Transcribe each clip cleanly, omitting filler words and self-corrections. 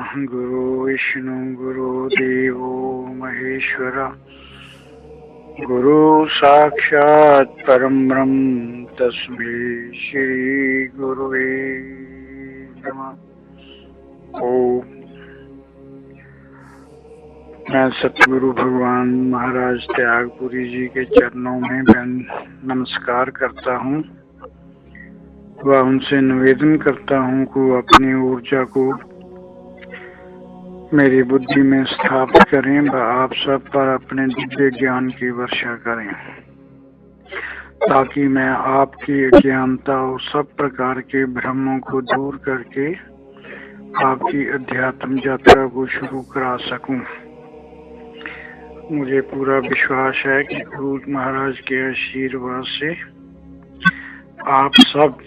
गुरु विष्णु गुरुदेवो महेश्वर गुरु साक्षात् परम ब्रह्म तस्मै श्री गुरुवे नमः। ओम। मैं सतगुरु भगवान महाराज त्यागपुरी जी के चरणों में नमस्कार करता हूँ व उनसे निवेदन करता हूँ कि अपनी ऊर्जा को मेरी बुद्धि में स्थापित करें व आप सब पर अपने दिव्य ज्ञान की वर्षा करें, ताकि मैं आपकी अज्ञानता और सब प्रकार के भ्रमों को दूर करके आपकी अध्यात्म यात्रा को शुरू करा सकूं। मुझे पूरा विश्वास है कि गुरु महाराज के आशीर्वाद से आप सब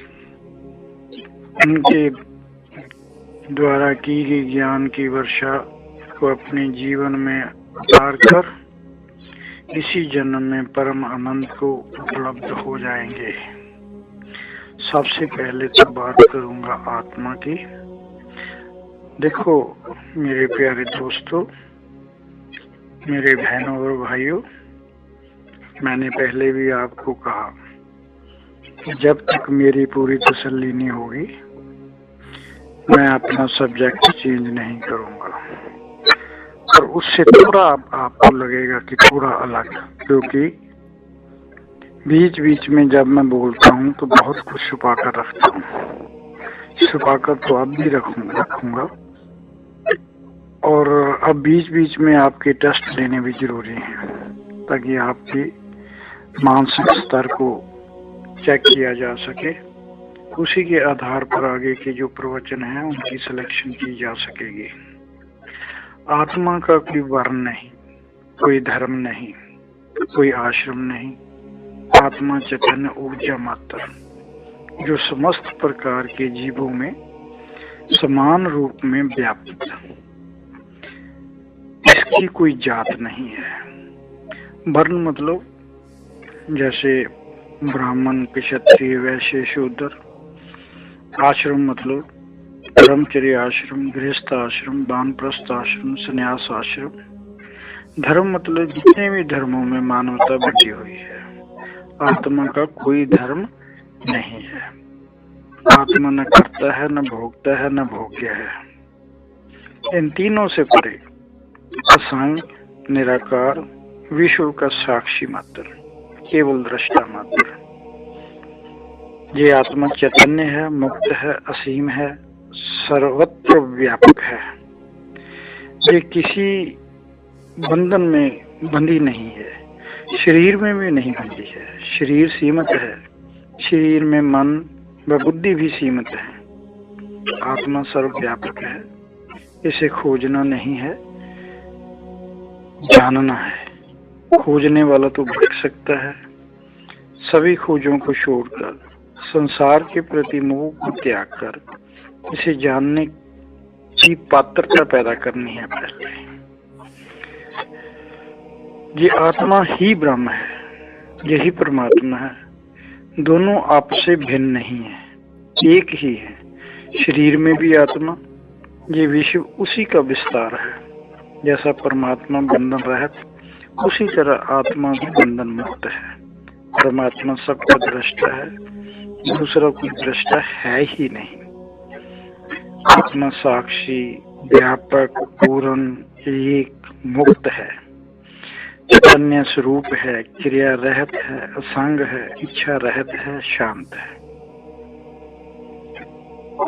उनके द्वारा की गई ज्ञान की वर्षा को अपने जीवन में उतार कर इसी जन्म में परम आनंद को उपलब्ध हो जाएंगे। सबसे पहले तो बात करूंगा आत्मा की। देखो मेरे प्यारे दोस्तों, मेरे बहनों और भाइयों, मैंने पहले भी आपको कहा कि जब तक मेरी पूरी तसल्ली नहीं होगी मैं अपना सब्जेक्ट चेंज नहीं करूंगा। और उससे थोड़ा आपको लगेगा कि थोड़ा अलग, क्योंकि बीच बीच में जब मैं बोलता हूँ तो बहुत कुछ छुपा कर रखता हूँ। छुपा कर तो अब भी रखूंगा। और अब बीच बीच में आपके टेस्ट लेने भी जरूरी हैं, ताकि आपकी मानसिक स्तर को चेक किया जा सके। उसी के आधार पर आगे के जो प्रवचन है उनकी सिलेक्शन की जा सकेगी। आत्मा का कोई वर्ण नहीं, कोई धर्म नहीं, कोई आश्रम नहीं। आत्मा चैतन्य ऊर्जा मात्र, जो समस्त प्रकार के जीवों में समान रूप में व्याप्त। इसकी कोई जात नहीं है। वर्ण मतलब जैसे ब्राह्मण, क्षत्रिय, वैश्य, शूद्र। आश्रम मतलब ब्रह्मचर्य आश्रम, गृहस्थ आश्रम, वानप्रस्थ आश्रम, संन्यास आश्रम। धर्म मतलब जितने भी धर्मों में मानवता बटी हुई है। आत्मा का कोई धर्म नहीं है। आत्मा न करता है, न भोगता है, न भोग्य है। इन तीनों से परे असंग, निराकार, विश्व का साक्षी मात्र, केवल दृष्टा मात्र। ये आत्मा चैतन्य है, मुक्त है, असीम है, सर्वत्र व्यापक है। ये किसी बंधन में बंधी नहीं है, शरीर में भी नहीं बंधी है। शरीर सीमित है, शरीर में मन व बुद्धि भी सीमित है। आत्मा सर्वव्यापक है। इसे खोजना नहीं है, जानना है। खोजने वाला तो भटक सकता है। सभी खोजों को छोड़कर संसार के प्रति मोह को त्याग कर इसे जानने की पात्रता पैदा करनी है। पहले ये आत्मा ही ब्रह्म है, यही परमात्मा है। दोनों आपस से भिन्न नहीं है, एक ही है। शरीर में भी आत्मा, ये विश्व उसी का विस्तार है। जैसा परमात्मा बंधन रहित, उसी तरह आत्मा भी बंधन मुक्त है। परमात्मा सबका दृष्टा है, दूसरा कोई दृष्टा है ही नहीं। आत्मा साक्षी, व्यापक, पूर्ण, एक, मुक्त है, चैतन्य स्वरूप है, क्रिया रहित है, असंग है, इच्छा रहित है, शांत है।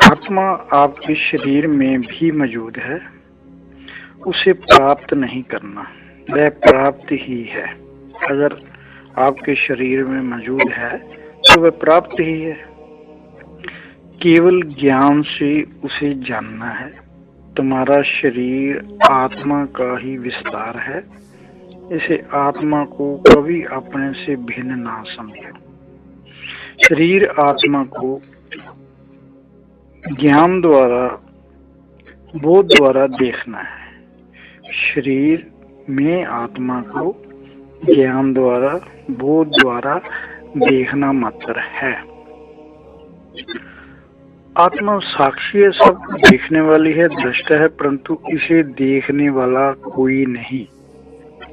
आत्मा आपके शरीर में भी मौजूद है। उसे प्राप्त नहीं करना, वह प्राप्त ही है। अगर आपके शरीर में मौजूद है तो वह प्राप्त ही है। केवल ज्ञान से उसे जानना है। तुम्हारा शरीर आत्मा का ही विस्तार है। इसे आत्मा को कभी अपने से भिन्न ना समझो। शरीर आत्मा को ज्ञान द्वारा, बोध द्वारा देखना है। शरीर में आत्मा को ज्ञान द्वारा, बोध द्वारा देखना मात्र है। आत्मा साक्षी है, सब देखने वाली है, दृष्टा है, परंतु इसे देखने वाला कोई नहीं।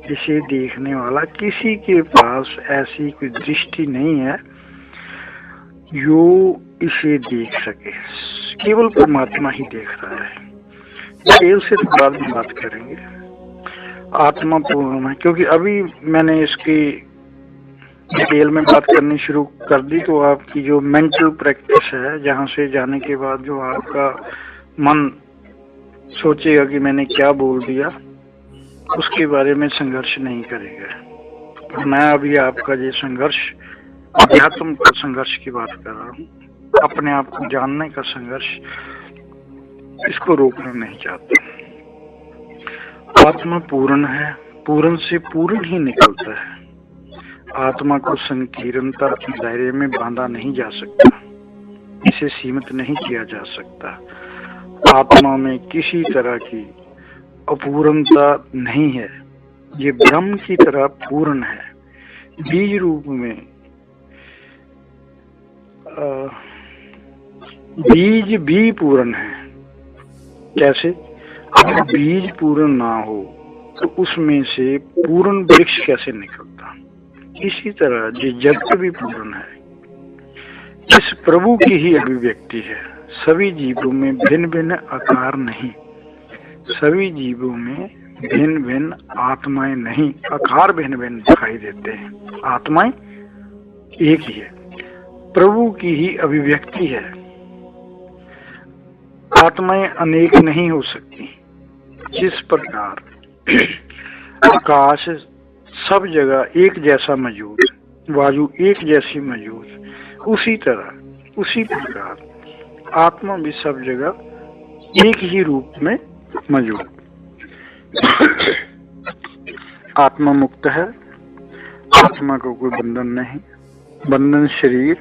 इसे देखने वाला किसी के पास ऐसी कोई दृष्टि नहीं है जो इसे देख सके। केवल परमात्मा ही देख रहा है। डिटेल से तो बाद में बात करेंगे। आत्मा पूर्ण है, क्योंकि अभी मैंने इसकी डिटेल में बात करनी शुरू कर दी तो आपकी जो मेंटल प्रैक्टिस है, जहाँ से जाने के बाद जो आपका मन सोचेगा कि मैंने क्या बोल दिया, उसके बारे में संघर्ष नहीं करेगा। मैं अभी आपका ये संघर्ष, अध्यात्म का संघर्ष की बात कर रहा हूँ, अपने आप को जानने का संघर्ष, इसको रोकना नहीं चाहता। आत्मा पूर्ण है, पूर्ण से पूर्ण ही निकलता है। आत्मा को संकीर्णता के दायरे में बांधा नहीं जा सकता, इसे सीमित नहीं किया जा सकता। आत्मा में किसी तरह की अपूर्णता नहीं है, ये ब्रह्म की तरह पूर्ण है। बीज रूप में बीज भी पूर्ण है। कैसे? अगर बीज पूर्ण ना हो तो उसमें से पूर्ण वृक्ष कैसे निकलता? इसी तरह ये जगत भी पूर्ण है, इस प्रभु की ही अभिव्यक्ति है। सभी जीवों में भिन्न भिन्न आकार नहीं, सभी जीवों में भिन्न भिन्न आत्माएं नहीं, आकार भिन्न भिन्न दिखाई देते हैं, आत्माएं एक ही है, प्रभु की ही अभिव्यक्ति है। आत्माएं अनेक नहीं हो सकती। जिस प्रकार आकाश सब जगह एक जैसा मौजूद, वायु एक जैसी मौजूद, उसी तरह उसी प्रकार आत्मा भी सब जगह एक ही रूप में मौजूद। आत्मा मुक्त है, आत्मा को कोई बंधन नहीं। बंधन शरीर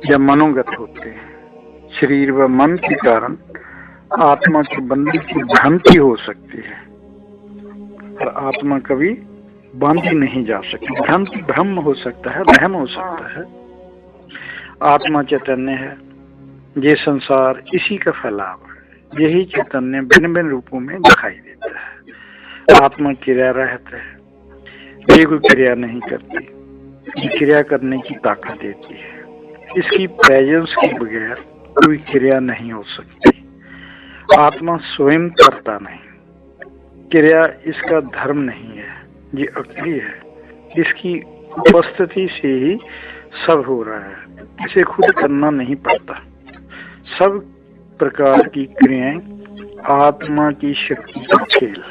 या मनोगत होते हैं। शरीर व मन के कारण आत्मा के बंधन की भ्रांति हो सकती है, पर आत्मा कभी बांधी नहीं जा सकती। भ्रांति भ्रम हो सकता है, वहम हो सकता है। आत्मा चैतन्य है, ये संसार इसी का फैलाव है। यही चैतन्य भिन्न भिन्न रूपों में दिखाई देता है। आत्मा क्रिया रहता है, ये कोई क्रिया नहीं करती, ये क्रिया करने की ताकत देती है। इसकी प्रेजेंस के बगैर कोई क्रिया नहीं हो सकती। आत्मा स्वयं करता नहीं, क्रिया इसका धर्म नहीं है, ये अक्रिय है। इसकी उपस्थिति से ही सब हो रहा है, इसे खुद करना नहीं पड़ता। सब प्रकार की क्रियाएं आत्मा की शक्ति का खेल,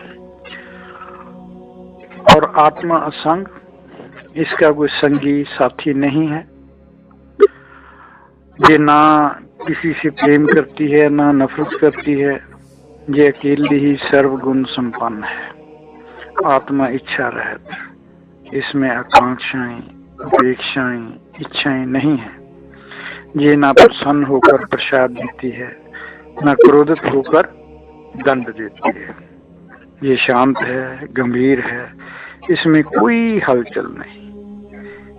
और आत्मा असंग, इसका कोई संगी साथी नहीं है। ये ना किसी से प्रेम करती है, ना नफरत करती है, ये अकेली ही सर्वगुण संपन्न है। आत्मा इच्छा रहित, इसमें आकांक्षाएं, अपेक्षाएं, इच्छाएं नहीं है। ये ना प्रसन्न होकर प्रसाद देती है, ना क्रोधित होकर दंड देती है। ये शांत है, गंभीर है, इसमें कोई हलचल नहीं,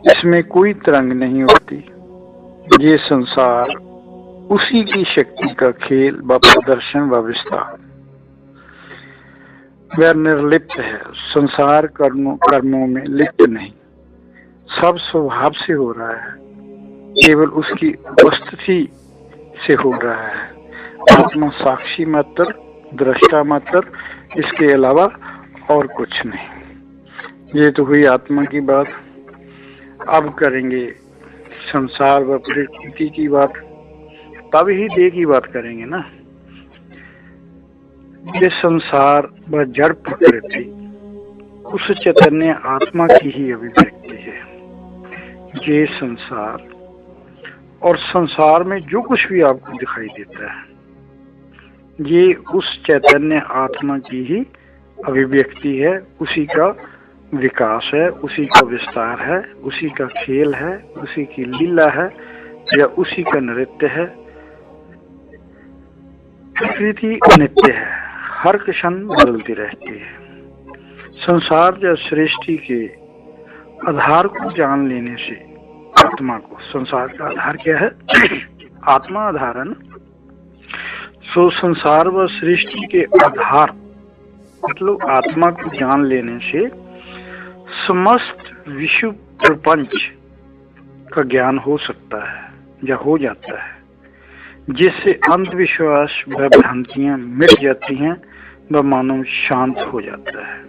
इसमें कोई तरंग नहीं होती। ये संसार उसी की शक्ति का खेल व प्रदर्शन व विस्तार। वह निर्लिप्त है, संसार कर्मों में लिप्त नहीं। सब स्वभाव से हो रहा है, केवल उसकी उपस्थिति से हो रहा है। आत्मा साक्षी मात्र, दृष्टा मात्र, इसके अलावा और कुछ नहीं। ये तो हुई आत्मा की बात। अब करेंगे संसार व प्रकृति की बात, तब ही देह की बात करेंगे ना। ये संसार व जड़ प्रकृति उस चैतन्य आत्मा की ही अभिव्यक्ति है। ये संसार और संसार में जो कुछ भी आपको दिखाई देता है, ये उस चैतन्य आत्मा की ही अभिव्यक्ति है, उसी का विकास है, उसी का विस्तार है, उसी का खेल है, उसी की लीला है, या उसी का नृत्य है। प्रकृति अनित्य है, हर क्षण बदलती रहती है। संसार या सृष्टि के आधार को जान लेने से आत्मा को, संसार का आधार क्या है? आत्मा आधार है ना। सो संसार व सृष्टि के आधार मतलब आत्मा को जान लेने से समस्त विश्व प्रपंच का ज्ञान हो सकता है या हो जाता है, जिससे अंधविश्वास व भ्रांतियां मिट जाती हैं व मानव शांत हो जाता है।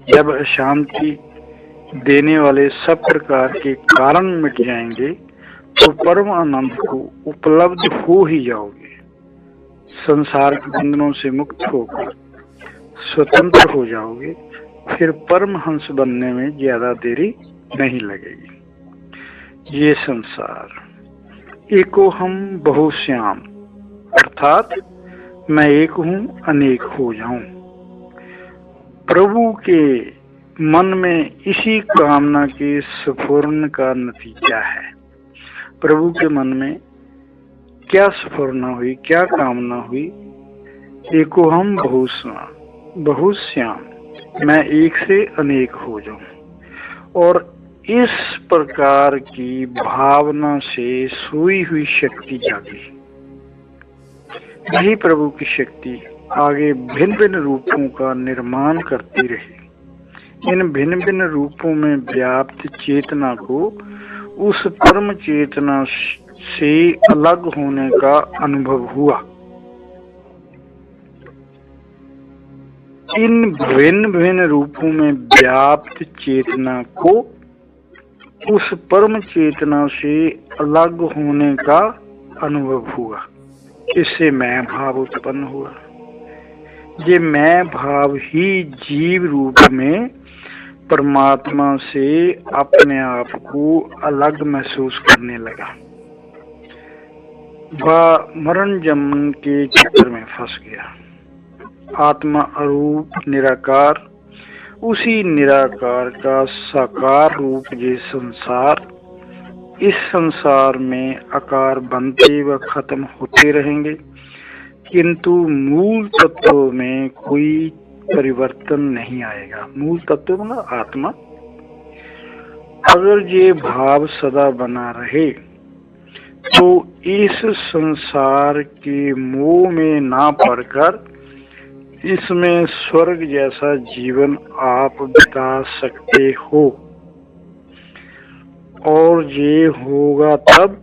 जब अशांति देने वाले सब प्रकार के कारण मिट जाएंगे तो परम आनंद को उपलब्ध हो ही जाओगे। संसार के बंधनों से मुक्त होकर स्वतंत्र हो जाओगे, फिर परमहंस बनने में ज्यादा देरी नहीं लगेगी। ये संसार एको हम बहुश्याम अर्थात मैं एक हूँ अनेक हो जाऊं। प्रभु के मन में इसी कामना के स्फुरण का नतीजा है। प्रभु के मन में क्या स्फुरना हुई, क्या कामना हुई? एको हम बहुश्याम, मैं एक से अनेक हो जाऊं। और इस प्रकार की भावना से सोई हुई शक्ति जागी। यही प्रभु की शक्ति आगे भिन्न भिन्न रूपों का निर्माण करती रही। इन भिन्न भिन्न रूपों में व्याप्त चेतना को उस परम चेतना से अलग होने का अनुभव हुआ। इन भिन्न भिन्न रूपों में व्याप्त चेतना को उस परम चेतना से अलग होने का अनुभव हुआ। इससे मैं भाव उत्पन्न हुआ। ये मैं भाव ही जीव रूप में परमात्मा से अपने आप को अलग महसूस करने लगा। वह मरण जन्म के चक्कर में फंस गया। आत्मा अरूप निराकार, उसी निराकार का साकार रूप ये संसार, इस संसार में आकार बनते व खत्म होते रहेंगे, किंतु मूल तत्व में कोई परिवर्तन नहीं आएगा। मूल तत्व मतलब आत्मा। अगर ये भाव सदा बना रहे तो इस संसार के मोह में ना पड़कर इसमें स्वर्ग जैसा जीवन आप बिता सकते हो। और ये होगा तब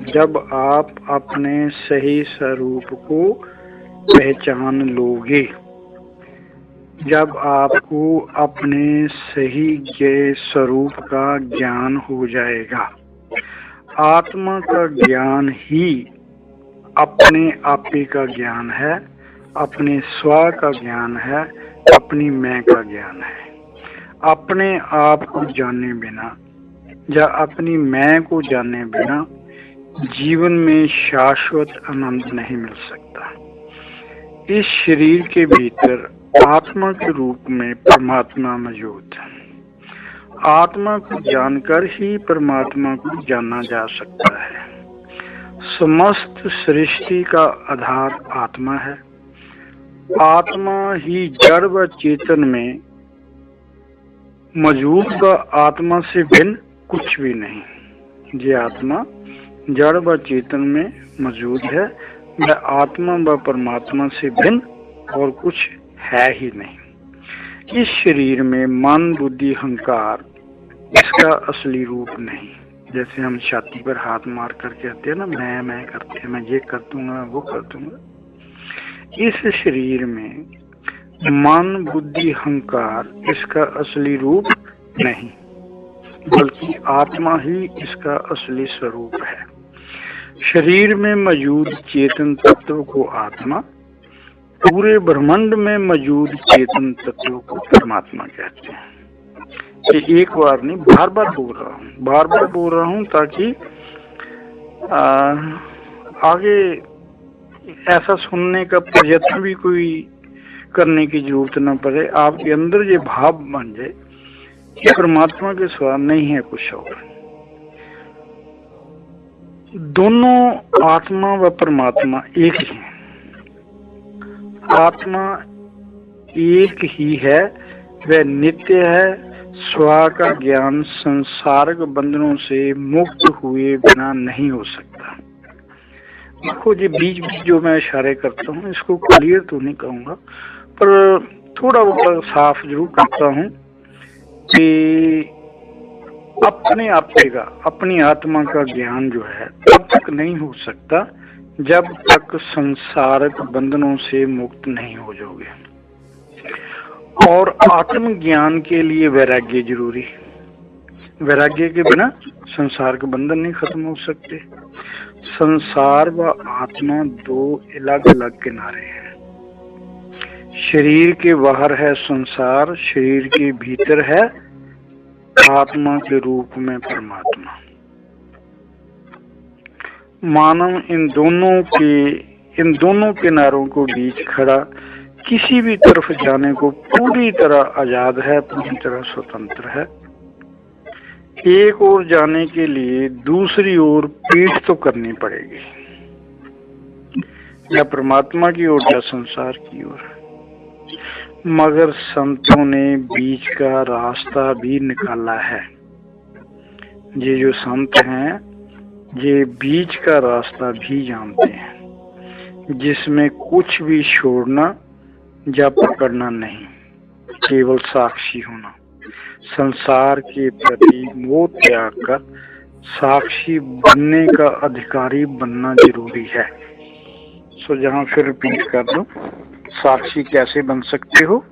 जब आप अपने सही स्वरूप को पहचान लोगे। जब आपको अपने सही स्वरूप का ज्ञान हो जाएगा। आत्मा का ज्ञान ही अपने आपे का ज्ञान है, अपने स्व का ज्ञान है, अपनी मैं का ज्ञान है। अपने आप को जाने बिना या अपनी मैं को जाने बिना जीवन में शाश्वत आनंद नहीं मिल सकता। इस शरीर के भीतर आत्मा के रूप में परमात्मा मौजूद है। आत्मा को जानकर ही परमात्मा को जाना जा सकता है। समस्त सृष्टि का आधार आत्मा है। आत्मा ही जड़ व चेतन में मौजूद व आत्मा से भिन्न कुछ भी नहीं। ये आत्मा जड़ व चेतन में मौजूद है, वह आत्मा व परमात्मा से भिन्न और कुछ है ही नहीं। इस शरीर में मन बुद्धि अहंकार इसका असली रूप नहीं। जैसे हम छाती पर हाथ मार कर कहते हैं ना, मैं करते हैं, मैं ये कर दूंगा वो कर दूंगा। इस शरीर में मन बुद्धि अहंकार इसका असली रूप नहीं, बल्कि आत्मा ही इसका असली स्वरूप है। शरीर में मौजूद चेतन तत्व को आत्मा, पूरे ब्रह्मांड में मौजूद चेतन तत्व को परमात्मा कहते हैं। ये एक बार नहीं, बार बार बोल रहा हूँ ताकि आगे ऐसा सुनने का प्रयत्न भी कोई करने की जरूरत न पड़े। आपके अंदर ये भाव बन जाए कि परमात्मा के सिवा नहीं है कुछ और। दोनों आत्मा व परमात्मा एक ही है। आत्मा एक ही है, वह नित्य है। स्व का ज्ञान संसारिक बंधनों से मुक्त हुए बिना नहीं हो सकता। देखो ये बीच बीच जो मैं इशारे करता हूँ इसको क्लियर तो नहीं कहूँगा, पर थोड़ा बहुत साफ जरूर करता हूँ कि अपने आपे का, अपनी आत्मा का ज्ञान जो है तब तक नहीं हो सकता जब तक संसारिक बंधनों से मुक्त नहीं हो जाओगे। और आत्मज्ञान के लिए वैराग्य जरूरी। वैराग्य के बिना संसार के बंधन नहीं खत्म हो सकते। संसार व आत्मा दो अलग अलग किनारे हैं। शरीर के बाहर है संसार, शरीर के भीतर है आत्मा के रूप में परमात्मा। मानव इन दोनों किनारों को बीच खड़ा किसी भी तरफ जाने को पूरी तरह आजाद है, पूरी तरह स्वतंत्र है। एक ओर जाने के लिए दूसरी ओर पीठ तो करनी पड़ेगी, या परमात्मा की ओर या संसार की ओर। मगर संतों ने बीच का रास्ता भी निकाला है। ये जो संत हैं ये बीच का रास्ता भी जानते हैं, जिसमें कुछ भी छोड़ना या पकड़ना नहीं, केवल साक्षी होना। संसार के प्रति मोह त्याग कर साक्षी बनने का अधिकारी बनना जरूरी है। सो जहां फिर रिपीट कर दो, साक्षी कैसे बन सकते हो?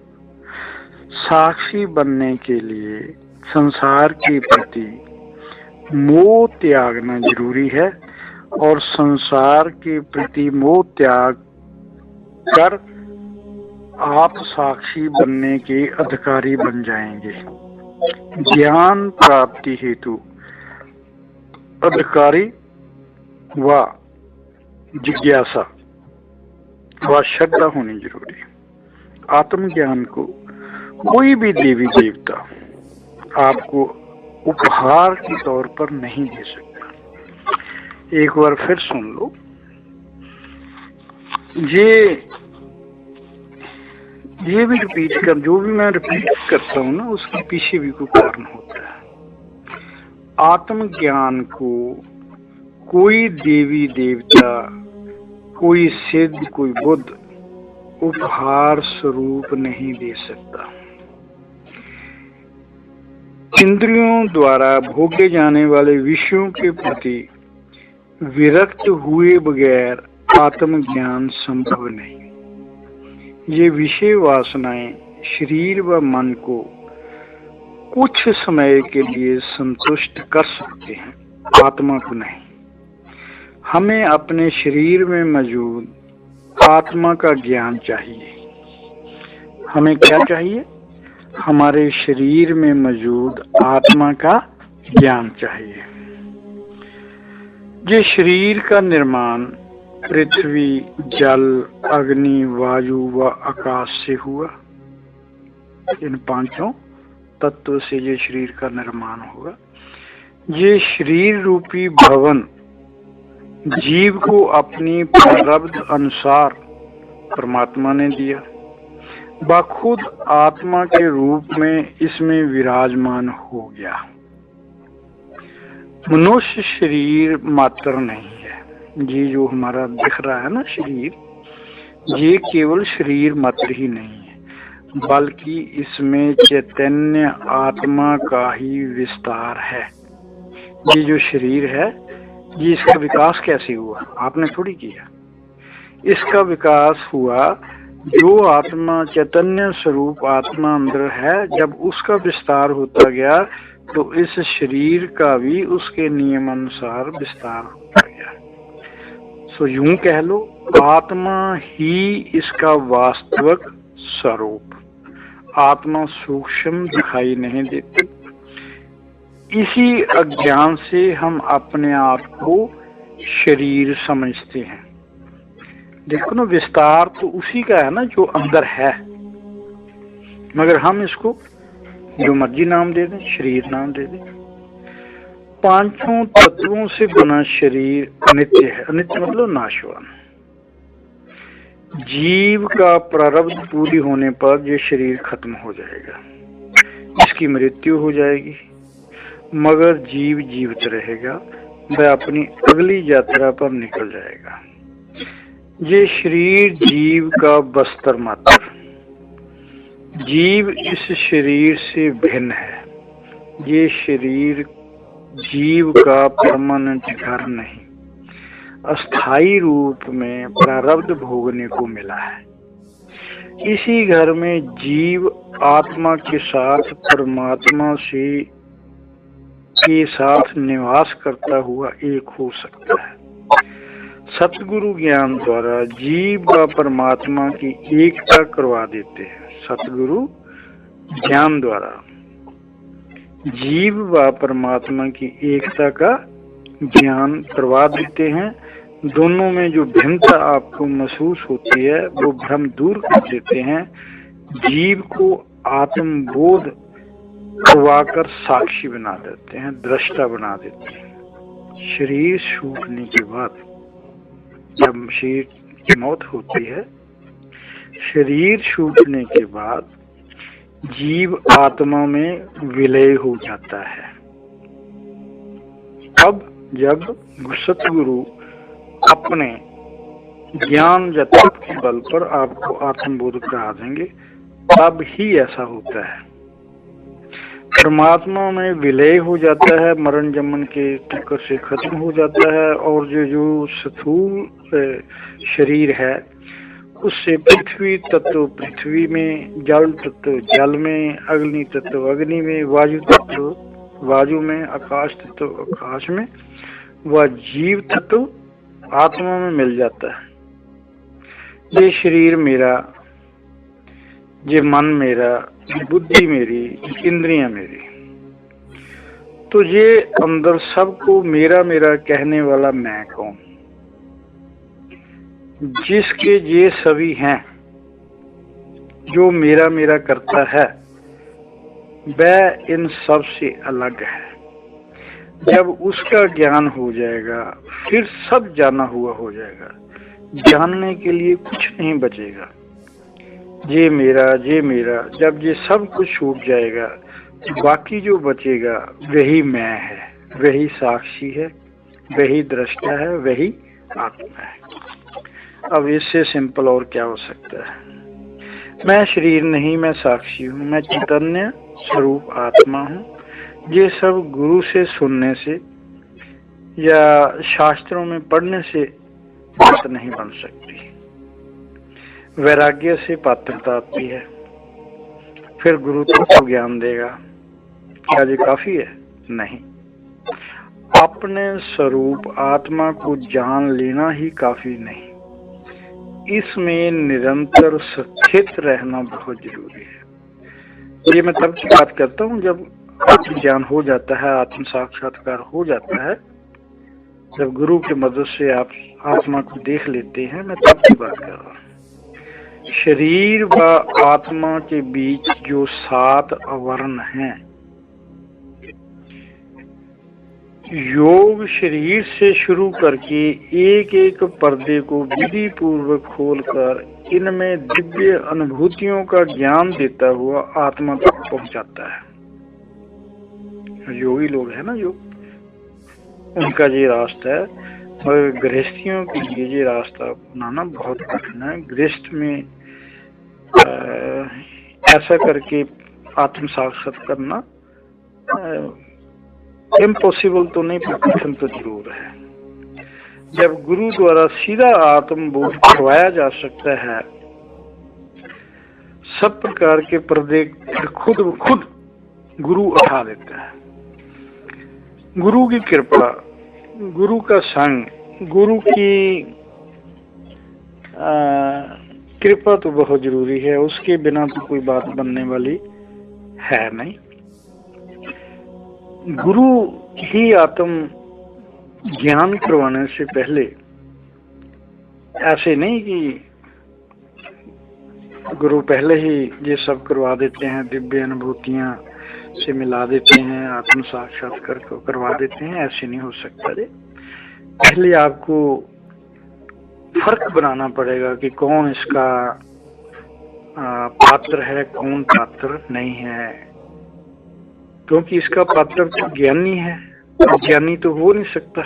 साक्षी बनने के लिए संसार के प्रति मोह त्यागना जरूरी है, और संसार के प्रति मोह त्याग कर आप साक्षी बनने के अधिकारी बन जाएंगे। ज्ञान प्राप्ति हेतु अधिकारी व जिज्ञासा व श्रद्धा होनी जरूरी। आत्मज्ञान को कोई भी देवी देवता आपको उपहार के तौर पर नहीं दे सकता। एक बार फिर सुन लो, ये भी रिपीट कर, जो भी मैं रिपीट करता हूँ ना उसके पीछे भी कोई कारण होता है। आत्मज्ञान को कोई देवी देवता, कोई सिद्ध, कोई बुद्ध उपहार स्वरूप नहीं दे सकता। इंद्रियों द्वारा भोगे जाने वाले विषयों के प्रति विरक्त हुए बगैर आत्मज्ञान संभव नहीं। ये विषय वासनाएं शरीर व मन को कुछ समय के लिए संतुष्ट कर सकते हैं, आत्मा को नहीं। हमें अपने शरीर में मौजूद आत्मा का ज्ञान चाहिए। हमें क्या चाहिए? हमारे शरीर में मौजूद आत्मा का ज्ञान चाहिए। ये शरीर का निर्माण पृथ्वी, जल, अग्नि, वायु व आकाश से हुआ। इन पांचों तत्व से ये शरीर का निर्माण हुआ। ये शरीर रूपी भवन जीव को अपनी प्रारब्ध अनुसार परमात्मा ने दिया। बखुद आत्मा के रूप में इसमें विराजमान हो गया। मनुष्य शरीर मात्र नहीं है। ये जो हमारा दिख रहा है ना शरीर, ये केवल शरीर मात्र ही नहीं है, बल्कि इसमें चैतन्य आत्मा का ही विस्तार है। ये जो शरीर है, ये इसका विकास कैसे हुआ? आपने थोड़ी किया। इसका विकास हुआ जो आत्मा, चैतन्य स्वरूप आत्मा अंदर है, जब उसका विस्तार होता गया तो इस शरीर का भी उसके नियम अनुसार विस्तार होता गया। सो यूं कह लो, आत्मा ही इसका वास्तविक स्वरूप। आत्मा सूक्ष्म दिखाई नहीं देती। इसी अज्ञान से हम अपने आप को शरीर समझते हैं। देखो ना, विस्तार तो उसी का है ना जो अंदर है, मगर हम इसको जो मर्जी नाम दे दें, शरीर नाम दे दें। पांचों तत्वों से बना शरीर अनित्य है। अनित्य मतलब नाशवान। जीव का प्रारब्ध पूरी होने पर ये शरीर खत्म हो जाएगा, इसकी मृत्यु हो जाएगी, मगर जीव जीवित रहेगा। वह अपनी अगली यात्रा पर निकल जाएगा। ये शरीर जीव का बस्तर मात्र, जीव इस शरीर से भिन्न है। ये शरीर जीव का परमानेंट घर नहीं, अस्थाई रूप में प्रारब्ध भोगने को मिला है। इसी घर में जीव आत्मा के साथ परमात्मा के साथ निवास करता हुआ एक हो सकता है। सतगुरु ज्ञान द्वारा जीव व परमात्मा की एकता करवा देते हैं। सतगुरु ज्ञान द्वारा जीव व परमात्मा की एकता का ज्ञान करवा देते हैं। दोनों में जो भिन्नता आपको महसूस होती है वो भ्रम दूर कर देते हैं। जीव को आत्मबोध करवाकर साक्षी बना देते हैं, दृष्टा बना देते हैं। शरीर छूटने के बाद, जब शरीर की मौत होती है, शरीर छूटने के बाद जीव आत्मा में विलय हो जाता है। अब जब सतगुरु अपने ज्ञान या तप के बल पर आपको आत्मबोध करा देंगे, तब ही ऐसा होता है। परमात्मा में विलय हो जाता है, मरण जमन के चक्कर से खत्म हो जाता है, और जो स्थूल शरीर है उससे पृथ्वी तत्व पृथ्वी में, जल तत्व जल में, अग्नि तत्व अग्नि में, वायु तत्व वायु में, आकाश तत्व आकाश में, वह जीव तत्व आत्मा में मिल जाता है। ये शरीर मेरा, ये मन मेरा, ये बुद्धि मेरी, इंद्रियां मेरी, तो ये अंदर सबको मेरा मेरा कहने वाला मैं कौन, जिसके ये सभी हैं, जो मेरा मेरा करता है, वह इन सब से अलग है। जब उसका ज्ञान हो जाएगा, फिर सब जाना हुआ हो जाएगा। जानने के लिए कुछ नहीं बचेगा। ये मेरा, ये मेरा, जब ये सब कुछ छूट जाएगा तो बाकी जो बचेगा वही मैं है, वही साक्षी है, वही दृष्टा है, वही आत्मा है। अब इससे सिंपल और क्या हो सकता है। मैं शरीर नहीं, मैं साक्षी हूँ, मैं चैतन्य स्वरूप आत्मा हूँ। ये सब गुरु से सुनने से या शास्त्रों में पढ़ने से बात नहीं बन सकती। वैराग्य से पात्रता आती है, फिर गुरु तो ज्ञान देगा। क्या ये काफी है? नहीं। अपने स्वरूप आत्मा को जान लेना ही काफी नहीं, इसमें निरंतर स्थित रहना बहुत जरूरी है। ये मैं तब की बात करता हूँ जब आत्म ज्ञान हो जाता है, आत्म साक्षात्कार हो जाता है, जब गुरु की मदद से आप आत्मा को देख लेते हैं। मैं तब की बात कर रहा हूँ। शरीर व आत्मा के बीच जो 7 आवरण हैं, योग शरीर से शुरू करके एक एक पर्दे को विधि पूर्वक खोलकर इनमें दिव्य अनुभूतियों का ज्ञान देता हुआ आत्मा तक पहुंचाता है। योगी लोग है ना, जो उनका ये रास्ता है, और गृहस्थियों के लिए ये रास्ता अपनाना बहुत कठिन है। गृहस्थ में ऐसा करके आत्म साक्षात करना इम्पॉसिबल तो नहीं, पर कठिन तो जरूर है। जब गुरु द्वारा सीधा आत्म बोध करवाया जा सकता है, सब प्रकार के पर्दे खुद गुरु उठा देता है। गुरु की कृपा, गुरु का संग, गुरु की कृपा तो बहुत जरूरी है। उसके बिना तो कोई बात बनने वाली है नहीं। गुरु ही आत्म ज्ञान करवाने से पहले ऐसे नहीं कि गुरु पहले ही ये सब करवा देते हैं, दिव्य अनुभूतियां से मिला देते हैं, आत्म साक्षात्कार को करवा देते हैं। ऐसे नहीं हो सकता। पहले आपको फर्क बनाना पड़ेगा कि कौन इसका पात्र है, कौन पात्र नहीं है, क्योंकि इसका पात्र तो ज्ञानी है, ज्ञानी तो हो नहीं सकता।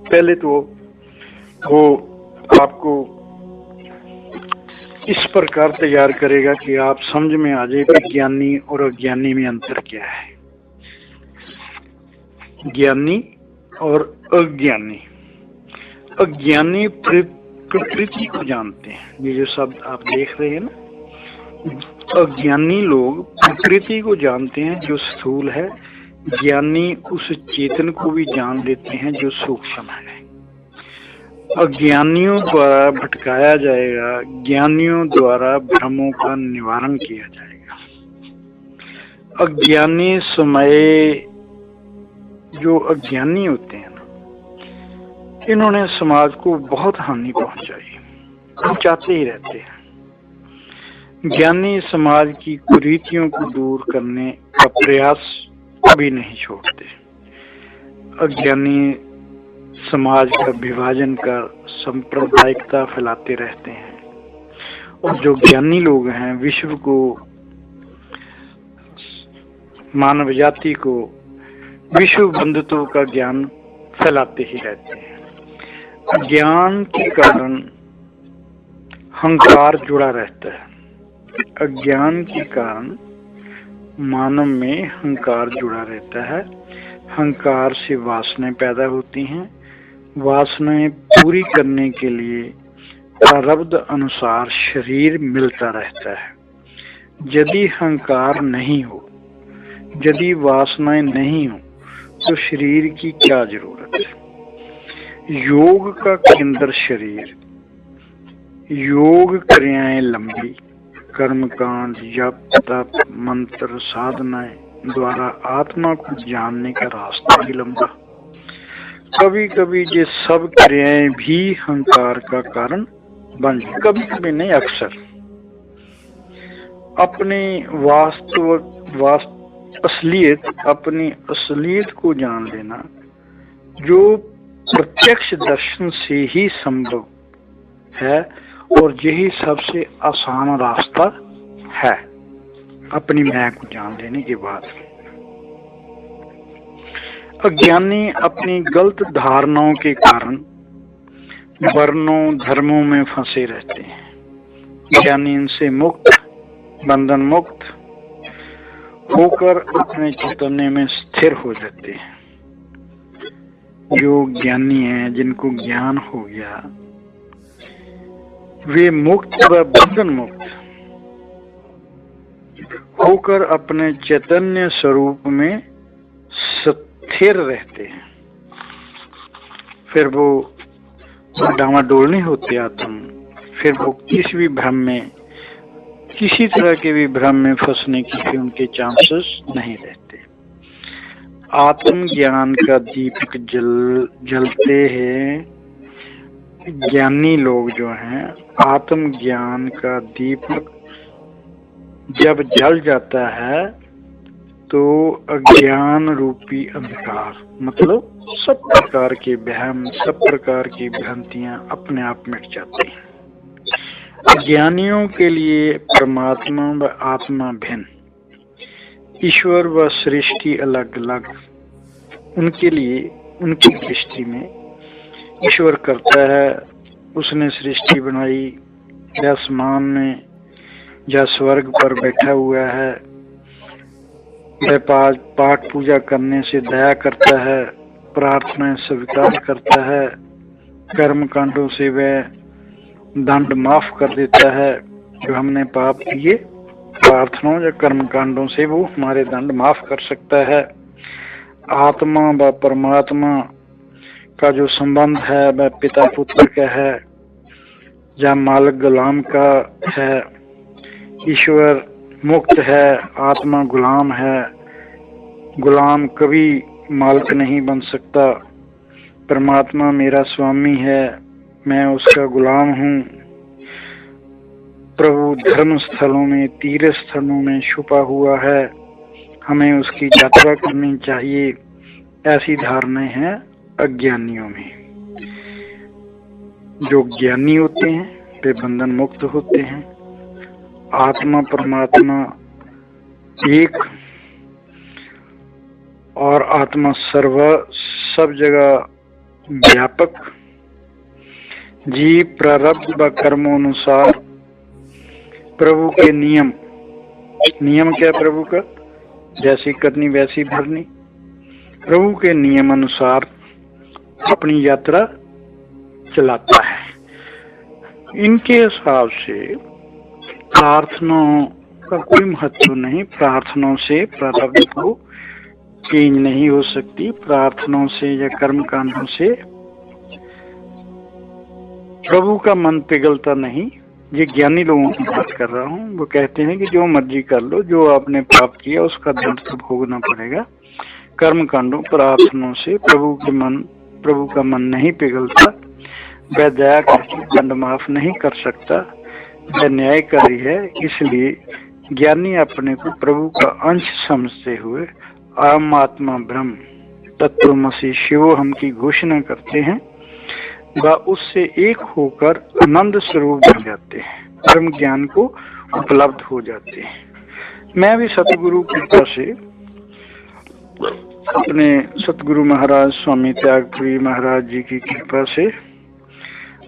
पहले तो वो आपको इस प्रकार तैयार करेगा कि आप समझ में आ जाए कि ज्ञानी और अज्ञानी में अंतर क्या है। ज्ञानी और अज्ञानी। अज्ञानी प्रकृति को जानते हैं, ये जो शब्द आप देख रहे हैं ना, अज्ञानी लोग प्रकृति को जानते हैं जो स्थूल है। ज्ञानी उस चेतन को भी जान लेते हैं जो सूक्ष्म है। अज्ञानियों द्वारा भटकाया जाएगा, ज्ञानियों द्वारा भ्रमों का निवारण किया जाएगा। अज्ञानी समय जो अज्ञानी होते हैं ना, इन्होंने समाज को बहुत हानि पहुंचाई, पहुंचाते ही रहते हैं। ज्ञानी समाज की कुरीतियों को दूर करने का प्रयास कभी नहीं छोड़ते। अज्ञानी समाज का विभाजन कर सांप्रदायिकता फैलाते रहते हैं, और जो ज्ञानी लोग हैं विश्व को, मानव जाति को विश्व बंधुत्व का ज्ञान फैलाते ही रहते हैं। ज्ञान के कारण अहंकार जुड़ा रहता है। अज्ञान के कारण मानव में अहंकार जुड़ा रहता है। अहंकार से वासनाएं पैदा होती हैं। वासनाएं पूरी करने के लिए प्रारब्ध अनुसार शरीर मिलता रहता है। यदि अहंकार नहीं हो, यदि वासनाएं नहीं हो, तो शरीर की क्या जरूरत है। योग का केंद्र शरीर, योग क्रियाएं लंबी, कर्मकांड, जप, तप, मंत्र, साधनाएं द्वारा आत्मा को जानने का रास्ता भी लंबा। कभी कभी ये सब क्रियाएं भी अहंकार का कारण बन जाए, कभी कभी नहीं, अक्सर। अपनी अपनी असलियत को जान लेना जो प्रत्यक्ष दर्शन से ही संभव है, और यही सबसे आसान रास्ता है अपनी मैं को जान लेने के बाद। अज्ञानी अपनी गलत धारणाओं के कारण वर्णों धर्मों में फंसे रहते हैं। ज्ञानी इनसे मुक्त, बंधन मुक्त होकर अपने चैतन्य में स्थिर हो जाते हैं। जो ज्ञानी हैं, जिनको ज्ञान हो गया, वे मुक्त व बंधन मुक्त होकर अपने चैतन्य स्वरूप में स्थिर रहते हैं। फिर वो डामाडोल नहीं होते आत्म, फिर वो किसी भी भ्रम में, किसी तरह के भी भ्रम में फंसने की भी उनके चांसेस नहीं रहते। आत्म ज्ञान का दीपक जलते हैं। ज्ञानी लोग जो हैं, आत्म ज्ञान का दीपक जब जल जाता है तो अज्ञान रूपी अंधकार, मतलब सब प्रकार के वहम, सब प्रकार की भ्रांतियां अपने आप मिट जाती हैं। अज्ञानियों के लिए परमात्मा व आत्मा भिन्न, ईश्वर व सृष्टि अलग अलग। उनके लिए, उनकी दृष्टि में ईश्वर करता है, उसने सृष्टि बनाई, या आसमान में या स्वर्ग पर बैठा हुआ है, वह पाठ पूजा करने से दया करता है, प्रार्थना स्वीकार करता है, कर्म कांडों से वह दंड माफ कर देता है। जो हमने पाप किए, प्रार्थनाओं या कर्म कांडों से वो हमारे दंड माफ कर सकता है। आत्मा व परमात्मा का जो संबंध है वह पिता पुत्र का है या मालिक गुलाम का है। ईश्वर मुक्त है, आत्मा गुलाम है। गुलाम कभी मालिक नहीं बन सकता। परमात्मा मेरा स्वामी है, मैं उसका गुलाम हूँ। प्रभु धर्म स्थलों में, तीर्थ स्थलों में छुपा हुआ है, हमें उसकी यात्रा करनी चाहिए। ऐसी धारणाएं हैं अज्ञानियों में। जो ज्ञानी होते हैं वे बंधन मुक्त होते हैं। आत्मा परमात्मा एक, और आत्मा सब जगह व्यापक। जीव प्रारब्ध व कर्मोनुसार प्रभु के नियम क्या प्रभु का, जैसी करनी वैसी भरनी, प्रभु के नियम अनुसार अपनी यात्रा चलाता है। इनके हिसाब से प्रार्थनाओं का कोई महत्व नहीं, प्रार्थनाओं से प्रारब्ध को चेंज नहीं हो सकती, प्रार्थनाओं से या कर्म कांडों से प्रभु का मन पिघलता नहीं। ये ज्ञानी लोगों की बात कर रहा हूँ। वो कहते हैं कि जो मर्जी कर लो, जो आपने पाप किया उसका दंड तो भोगना पड़ेगा। कर्म कांडों प्रार्थनाओं से प्रभु का मन नहीं पिघलता। वह दया करके दंड माफ नहीं कर सकता, वह न्यायकारी है। इसलिए ज्ञानी अपने को प्रभु का अंश समझते हुए आम आत्मा ब्रह्म तत्वमसि शिवोहम की घोषणा करते हैं व उससे एक होकर आनंद स्वरूप बन जाते हैं, परम ज्ञान को उपलब्ध हो जाते हैं। मैं भी सतगुरु की कृपा से, अपने सतगुरु महाराज स्वामी त्यागपुरी महाराज जी की कृपा से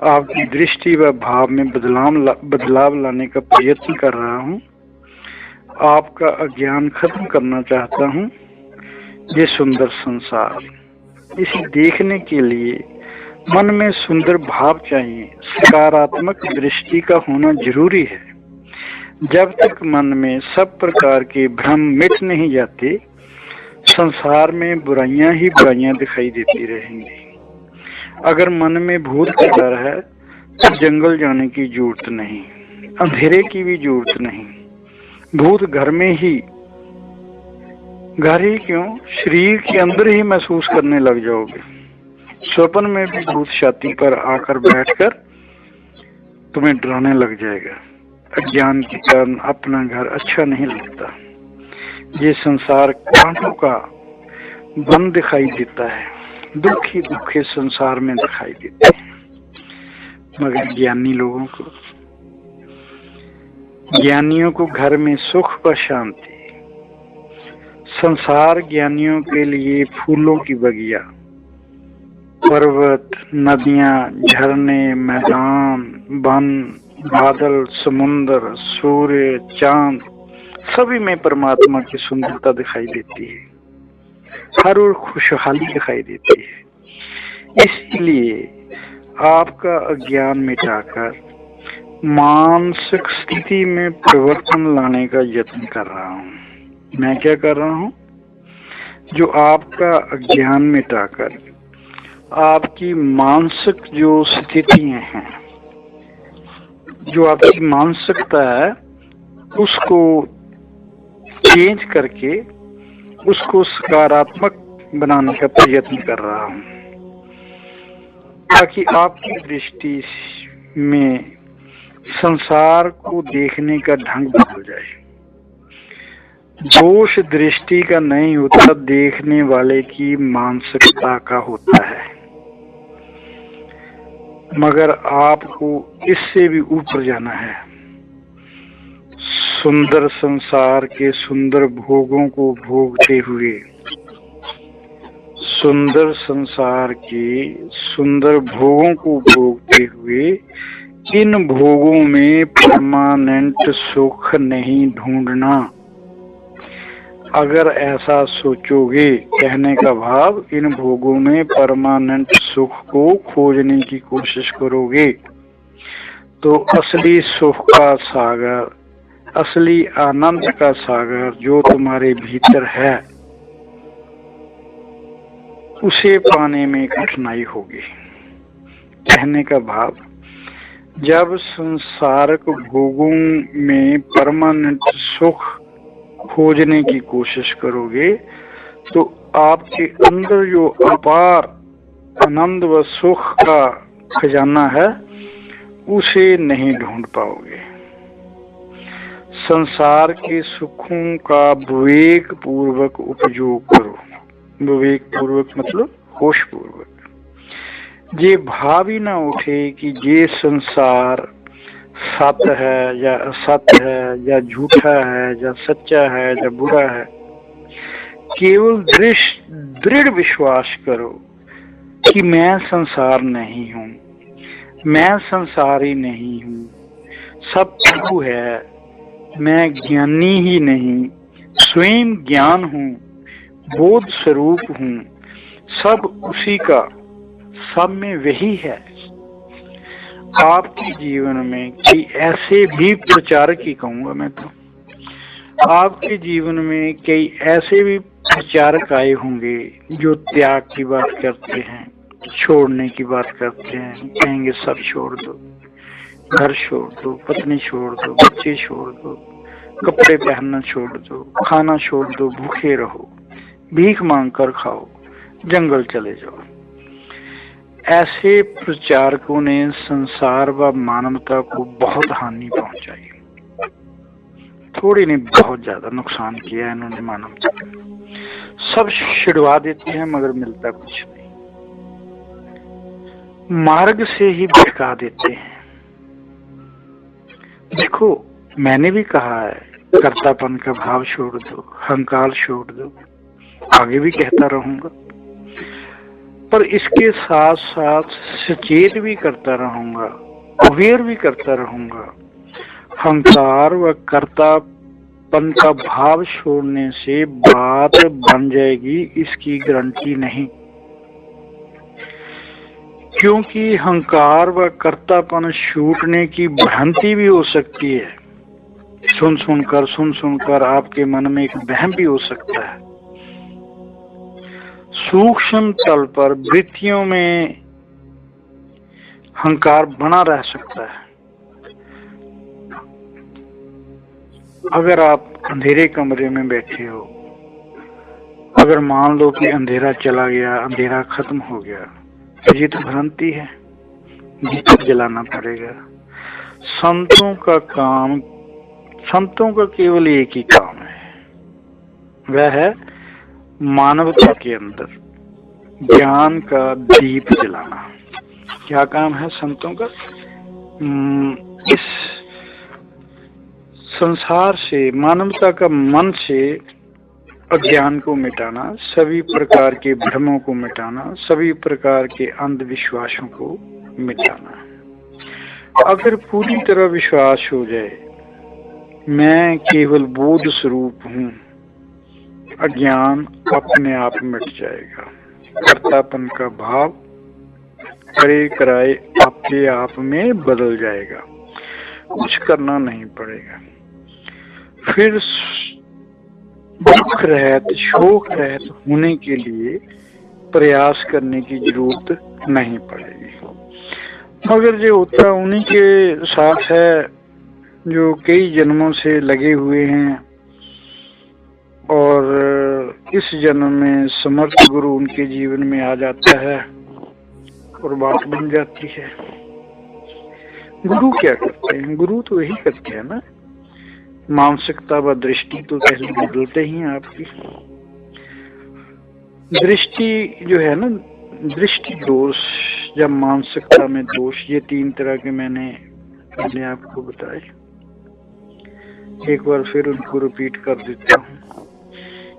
आपकी दृष्टि व भाव में बदलाव लाने का प्रयत्न कर रहा हूँ। आपका अज्ञान खत्म करना चाहता हूँ। ये सुंदर संसार, इसे देखने के लिए मन में सुंदर भाव चाहिए, सकारात्मक दृष्टि का होना जरूरी है। जब तक मन में सब प्रकार के भ्रम मिट नहीं जाते, संसार में बुराइयां ही बुराइयां दिखाई देती रहेंगी। अगर मन में भूत का डर है तो जंगल जाने की जरूरत नहीं, अंधेरे की भी जरूरत नहीं। भूत घर ही क्यों, शरीर के अंदर ही महसूस करने लग जाओगे। स्वप्न में भी भूत छाती पर आकर बैठकर तुम्हें डराने लग जाएगा। अज्ञान के कारण अपना घर अच्छा नहीं लगता। ये संसार कांटों का वन दिखाई देता है, दुख ही दुख संसार में दिखाई देते हैं। मगर ज्ञानियों को घर में सुख व शांति। संसार ज्ञानियों के लिए फूलों की बगिया, पर्वत, नदियां, झरने, मैदान, वन, बादल, समुद्र, सूर्य, चांद, सभी में परमात्मा की सुंदरता दिखाई देती है, हर ओर खुशहाली दिखाई देती है। इसलिए आपका अज्ञान मिटाकर मानसिक स्थिति में परिवर्तन लाने का यत्न कर रहा हूँ। मैं क्या कर रहा हूँ? जो आपका अज्ञान मिटाकर आपकी मानसिक जो स्थितियां हैं, जो आपकी मानसिकता है, उसको चेंज करके उसको सकारात्मक बनाने का प्रयत्न कर रहा हूँ, ताकि आपकी दृष्टि में संसार को देखने का ढंग बदल जाए। दोष दृष्टि का नहीं होता, देखने वाले की मानसिकता का होता है। मगर आपको इससे भी ऊपर जाना है। सुंदर संसार के सुंदर भोगों को भोगते हुए, सुंदर संसार के सुंदर भोगों को भोगते हुए इन भोगों में परमानेंट सुख नहीं ढूंढना। अगर ऐसा सोचोगे, कहने का भाव, इन भोगों में परमानेंट सुख को खोजने की कोशिश करोगे, तो असली सुख का सागर, असली आनंद का सागर जो तुम्हारे भीतर है, उसे पाने में कठिनाई होगी। कहने का भाव, जब संसारिक भोगों में परमानेंट सुख खोजने की कोशिश करोगे, तो आपके अंदर जो अपार आनंद व सुख का खजाना है, उसे नहीं ढूंढ पाओगे। संसार के सुखों का विवेक पूर्वक उपयोग करो। विवेक पूर्वक मतलब होश पूर्वक। ये भाव ही ना उठे कि ये संसार सत्य है या असत्य है, या झूठा है या सच्चा है या बुरा है। केवल दृढ़ विश्वास करो कि मैं संसार नहीं हूँ, मैं संसारी नहीं हूँ, सब प्रभु है, मैं ज्ञानी ही नहीं, स्वयं ज्ञान हूँ, बोध स्वरूप हूँ, सब उसी का, सब में वही है। आपके जीवन में कई ऐसे भी प्रचारक ही कहूंगा मैं तो, आपके जीवन में कई ऐसे भी प्रचारक आए होंगे जो त्याग की बात करते हैं, छोड़ने की बात करते हैं, कहेंगे सब छोड़ दो, घर छोड़ दो, पत्नी छोड़ दो, बच्चे छोड़ दो, कपड़े पहनना छोड़ दो, खाना छोड़ दो, भूखे रहो, भीख मांग कर खाओ, जंगल चले जाओ। ऐसे प्रचारकों ने संसार व मानवता को बहुत हानि पहुंचाई, थोड़ी नहीं बहुत ज्यादा नुकसान किया इन्होंने मानवता को। सब छिड़वा देते हैं मगर मिलता कुछ नहीं, मार्ग से ही भटका देते हैं। देखो मैंने भी कहा है, कर्तापन का भाव छोड़ दो, अहंकार छोड़ दो, आगे भी कहता रहूंगा, पर इसके साथ साथ सचेत भी करता रहूंगा, अवेयर भी करता रहूंगा। अहंकार व कर्तापन का भाव छोड़ने से बात बन जाएगी इसकी गारंटी नहीं, क्योंकि अहंकार व कर्तापन छूटने की भ्रांति भी हो सकती है। सुन सुनकर आपके मन में एक वहम भी हो सकता है। सूक्ष्म तल पर वृत्तियों में अहंकार बना रह सकता है। अगर आप अंधेरे कमरे में बैठे हो, अगर मान लो कि अंधेरा चला गया, अंधेरा खत्म हो गया, तो ये तो भ्रांति है, दीपक जलाना पड़ेगा। संतों का केवल एक ही काम है, वह है मानवता के अंदर ज्ञान का दीप जलाना। क्या काम है संतों का? इस संसार से, मानवता का मन से अज्ञान को मिटाना, सभी प्रकार के भ्रमों को मिटाना, सभी प्रकार के अंधविश्वासों को मिटाना। अगर पूरी तरह विश्वास हो जाए मैं केवल बोध स्वरूप हूँ, अज्ञान अपने आप मिट जाएगा। कर्तापन का भाव करे कराए आपके आप में बदल जाएगा, कुछ करना नहीं पड़ेगा। फिर दुख रहित, शोक रहित होने के लिए प्रयास करने की जरूरत नहीं पड़ेगी। मगर जो होता उन्हीं के साथ है जो कई जन्मों से लगे हुए हैं, और इस जन्म में समर्थ गुरु उनके जीवन में आ जाता है और बात बन जाती है। गुरु क्या करते हैं? गुरु तो यही करते हैं ना, मानसिकता व दृष्टि तो पहले बदलते ही हैं आपकी। दृष्टि जो है ना, दृष्टि दोष या मानसिकता में दोष, ये तीन तरह के मैंने पहले आपको बताए। एक बार फिर उनको रिपीट कर देता हूँ।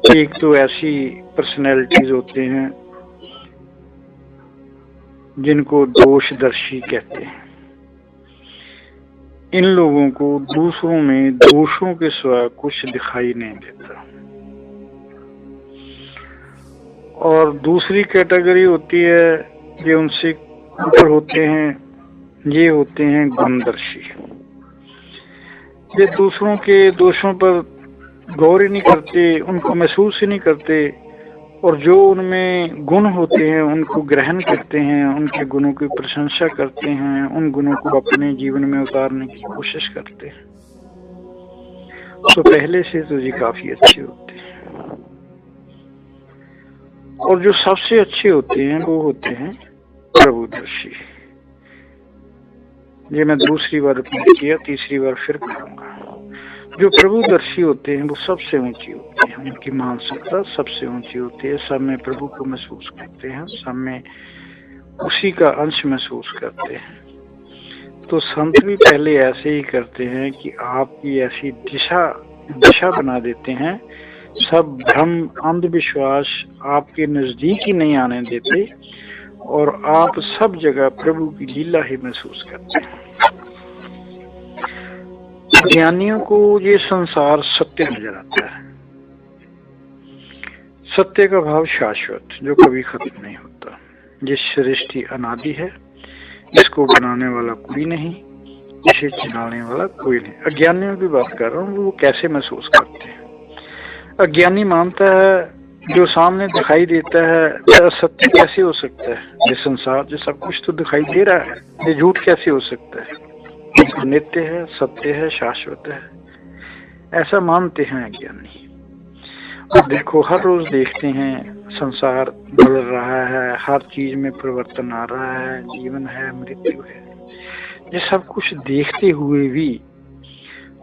एक तो ऐसी पर्सनैलिटीज होते हैं जिनको दोषदर्शी कहते हैं। इन लोगों को दूसरों में दोषों के सिवा कुछ दिखाई नहीं देता। और दूसरी कैटेगरी होती है जो उनसे ऊपर होते हैं, ये होते हैं गुणदर्शी। ये दूसरों के दोषों पर गौर ही नहीं करते, उनको महसूस ही नहीं करते, और जो उनमें गुण होते हैं उनको ग्रहण करते हैं, उनके गुणों की प्रशंसा करते हैं, उन गुणों को अपने जीवन में उतारने की कोशिश करते हैं। तो पहले से तो ये काफी अच्छे होते हैं। और जो सबसे अच्छे होते हैं वो होते हैं प्रभुदर्शी। ये मैं दूसरी बार रिपीट किया, तीसरी बार फिर कहूंगा। जो प्रभुदर्शी होते हैं वो सबसे ऊंची होती है, उनकी मानसिकता सबसे ऊंची होती है। सब में प्रभु को महसूस करते हैं, सब में उसी का अंश महसूस करते हैं। तो संत भी पहले ऐसे ही करते हैं कि आपकी ऐसी दिशा बना देते हैं, सब भ्रम अंधविश्वास आपके नजदीक ही नहीं आने देते, और आप सब जगह प्रभु की लीला ही महसूस करते हैं। ज्ञानियों को ये संसार सत्य नजर आता है। सत्य का भाव शाश्वत, जो कभी खत्म नहीं होता। ये सृष्टि अनादि है, इसको बनाने वाला कोई नहीं, इसे चलाने वाला कोई नहीं। अज्ञानियों की बात कर रहा हूँ, वो कैसे महसूस करते हैं। अज्ञानी मानता है जो सामने दिखाई देता है सत्य कैसे हो सकता है। ये संसार जो सब कुछ तो दिखाई दे रहा है, ये झूठ कैसे हो सकता है। ये नित्य है, सत्य है, शाश्वत है, ऐसा मानते हैं अज्ञानी। और देखो, हर रोज देखते हैं संसार बदल रहा है, हर चीज में परिवर्तन आ रहा है, जीवन है, मृत्यु है। ये सब कुछ देखते हुए भी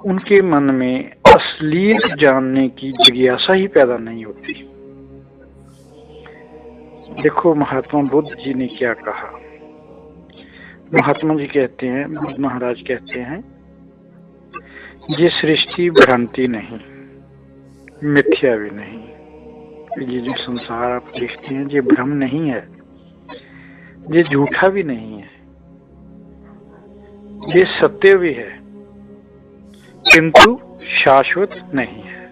उनके मन में असलियत जानने की जिज्ञासा ही पैदा नहीं होती। देखो महात्मा बुद्ध जी ने क्या कहा। महात्मा जी कहते हैं, बुद्ध महाराज कहते हैं, ये सृष्टि भ्रांति नहीं, मिथ्या भी नहीं। ये जो संसार आप देखते हैं, ये भ्रम नहीं है, ये झूठा भी नहीं है, ये सत्य भी है, किंतु शाश्वत नहीं है।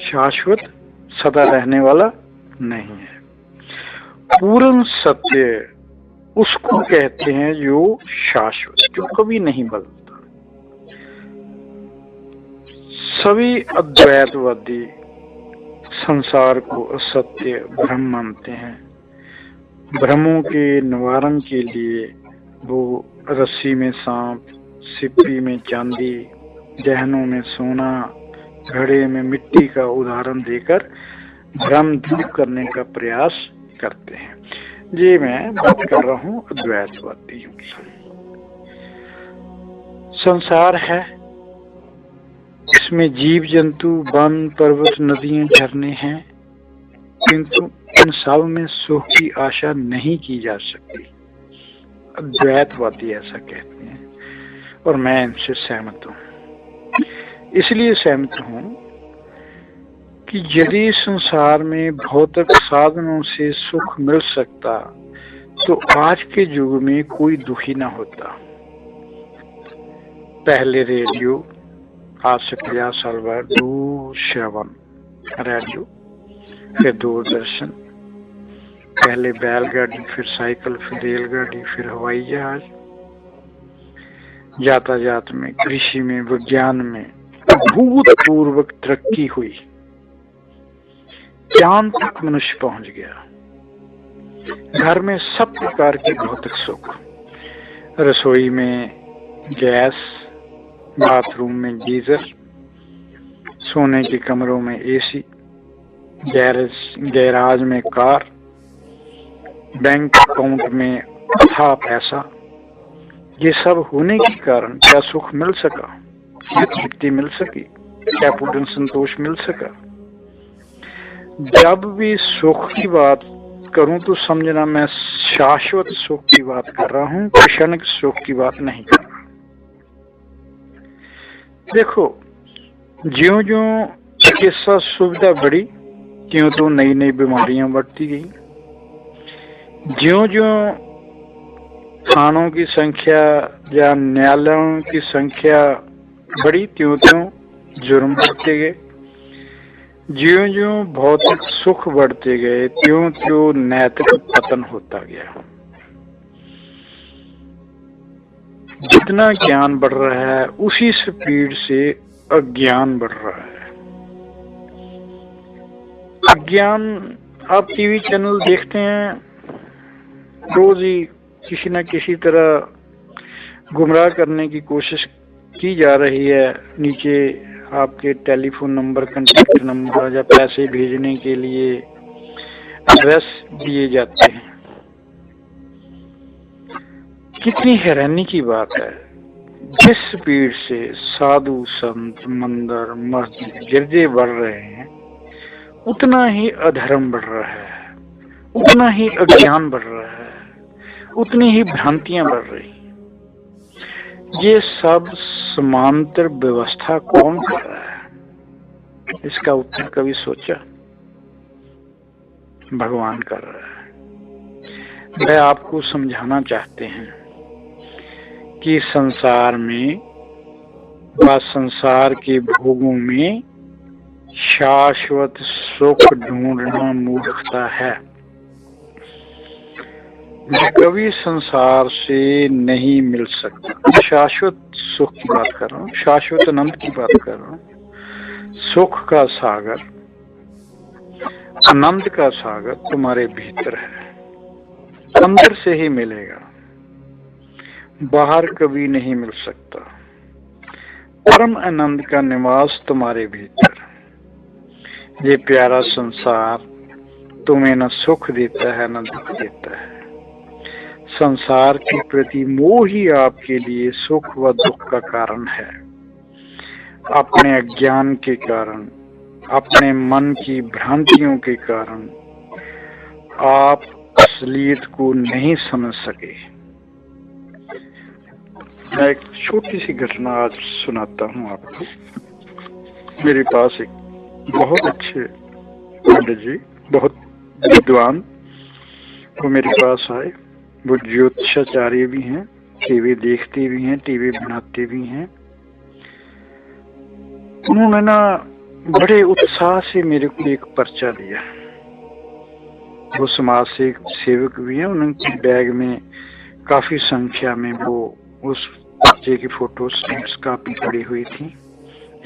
शाश्वत सदा रहने वाला नहीं है। पूर्ण सत्य उसको कहते हैं जो शाश्वत, जो कभी नहीं बदलता। सभी अद्वैतवादी संसार को असत्य भ्रम मानते हैं। भ्रमों के निवारण के लिए वो रस्सी में सांप, सिप्पी में चांदी, गहनों में सोना, घड़े में मिट्टी का उदाहरण देकर भ्रम दूर करने का प्रयास करते हैं। ये मैं बात कर रहा हूँ अद्वैतवादियों की। संसार है, इसमें जीव जंतु, वन, पर्वत, नदियां, झरने हैं, किंतु इन सब में सुख की आशा नहीं की जा सकती। अद्वैतवादी ऐसा कहते हैं और मैं इनसे सहमत हूँ। इसलिए सहमत हूँ कि यदि संसार में भौतिक साधनों से सुख मिल सकता तो आज के युग में कोई दुखी ना होता। पहले रेडियो, आज से 50 साल बाद दूरश्रवण रेडियो, फिर दूरदर्शन, पहले बैलगाड़ी, फिर साइकिल, फिर रेलगाड़ी, फिर हवाई जहाज। यातायात में, कृषि में, विज्ञान में अभूतपूर्व तरक्की हुई। चांद तक मनुष्य पहुंच गया। घर में सब प्रकार के भौतिक सुख, रसोई में गैस, बाथरूम में गीजर, सोने के कमरों में एसी, गैराज में कार, बैंक अकाउंट में अथाह पैसा। ये सब होने के कारण क्या सुख मिल सका? क्या तृप्ति मिल सकी? क्या पूर्ण संतोष मिल सका? जब भी सुख की बात करूं तो समझना मैं शाश्वत सुख की बात कर रहा हूं, क्षणिक सुख की बात नहीं कर रहा। देखो, ज्यों ज्यों चिकित्सा सुविधा बढ़ी, त्यों तो नई नई बीमारियां बढ़ती गई। ज्यों ज्यों थानों की संख्या या न्यायालयों की संख्या बढ़ी, त्यों त्यों जुर्म बढ़ते गए। ज्यों ज्यों भौतिक सुख बढ़ते गए, त्यों त्यों नैतिक पतन होता गया। जितना ज्ञान बढ़ रहा है, उसी स्पीड से अज्ञान बढ़ रहा है। अज्ञान, आप टीवी चैनल देखते हैं, रोज ही किसी न किसी तरह गुमराह करने की कोशिश की जा रही है। नीचे आपके टेलीफोन नंबर, कॉन्टैक्ट नंबर या पैसे भेजने के लिए एड्रेस दिए जाते हैं। कितनी हैरानी की बात है, जिस स्पीड से साधु संत, मंदिर, मस्जिद, गिरजे बढ़ रहे हैं, उतना ही अधर्म बढ़ रहा है, उतना ही अज्ञान बढ़ रहा है, उतनी ही भ्रांतियां बढ़ रही। ये सब समांतर व्यवस्था कौन कर रहा है? इसका उत्तर कभी सोचा? भगवान कर रहा है। वह आपको समझाना चाहते हैं कि संसार में व संसार के भोगों में शाश्वत सुख ढूंढना मूर्खता है। मैं कभी संसार से नहीं मिल सकता। शाश्वत सुख की बात कर रहा हूँ, शाश्वत आनंद की बात कर रहा हूँ। सुख का सागर, आनंद का सागर तुम्हारे भीतर है, अंदर से ही मिलेगा, बाहर कभी नहीं मिल सकता। परम आनंद का निवास तुम्हारे भीतर। ये प्यारा संसार तुम्हें न सुख देता है न दुख देता है। संसार के प्रति मोह ही आपके लिए सुख व दुख का कारण है। अपने अज्ञान के कारण, अपने मन की भ्रांतियों के कारण आप असलियत को नहीं समझ सके। मैं एक छोटी सी घटना आज सुनाता हूँ आपको। मेरे पास एक बहुत अच्छे पंडित जी, बहुत विद्वान, वो मेरे पास आए। वो ज्योतिषाचार्य भी हैं, टीवी देखते भी हैं, टीवी बनाते भी हैं। उन्होंने ना बड़े उत्साह से मेरे को एक पर्चा दिया। वो समाज से सेवक भी हैं। उनके बैग में काफी संख्या में वो उस पर्चे की फोटो स्टैम्प्स काफी पड़ी हुई थी।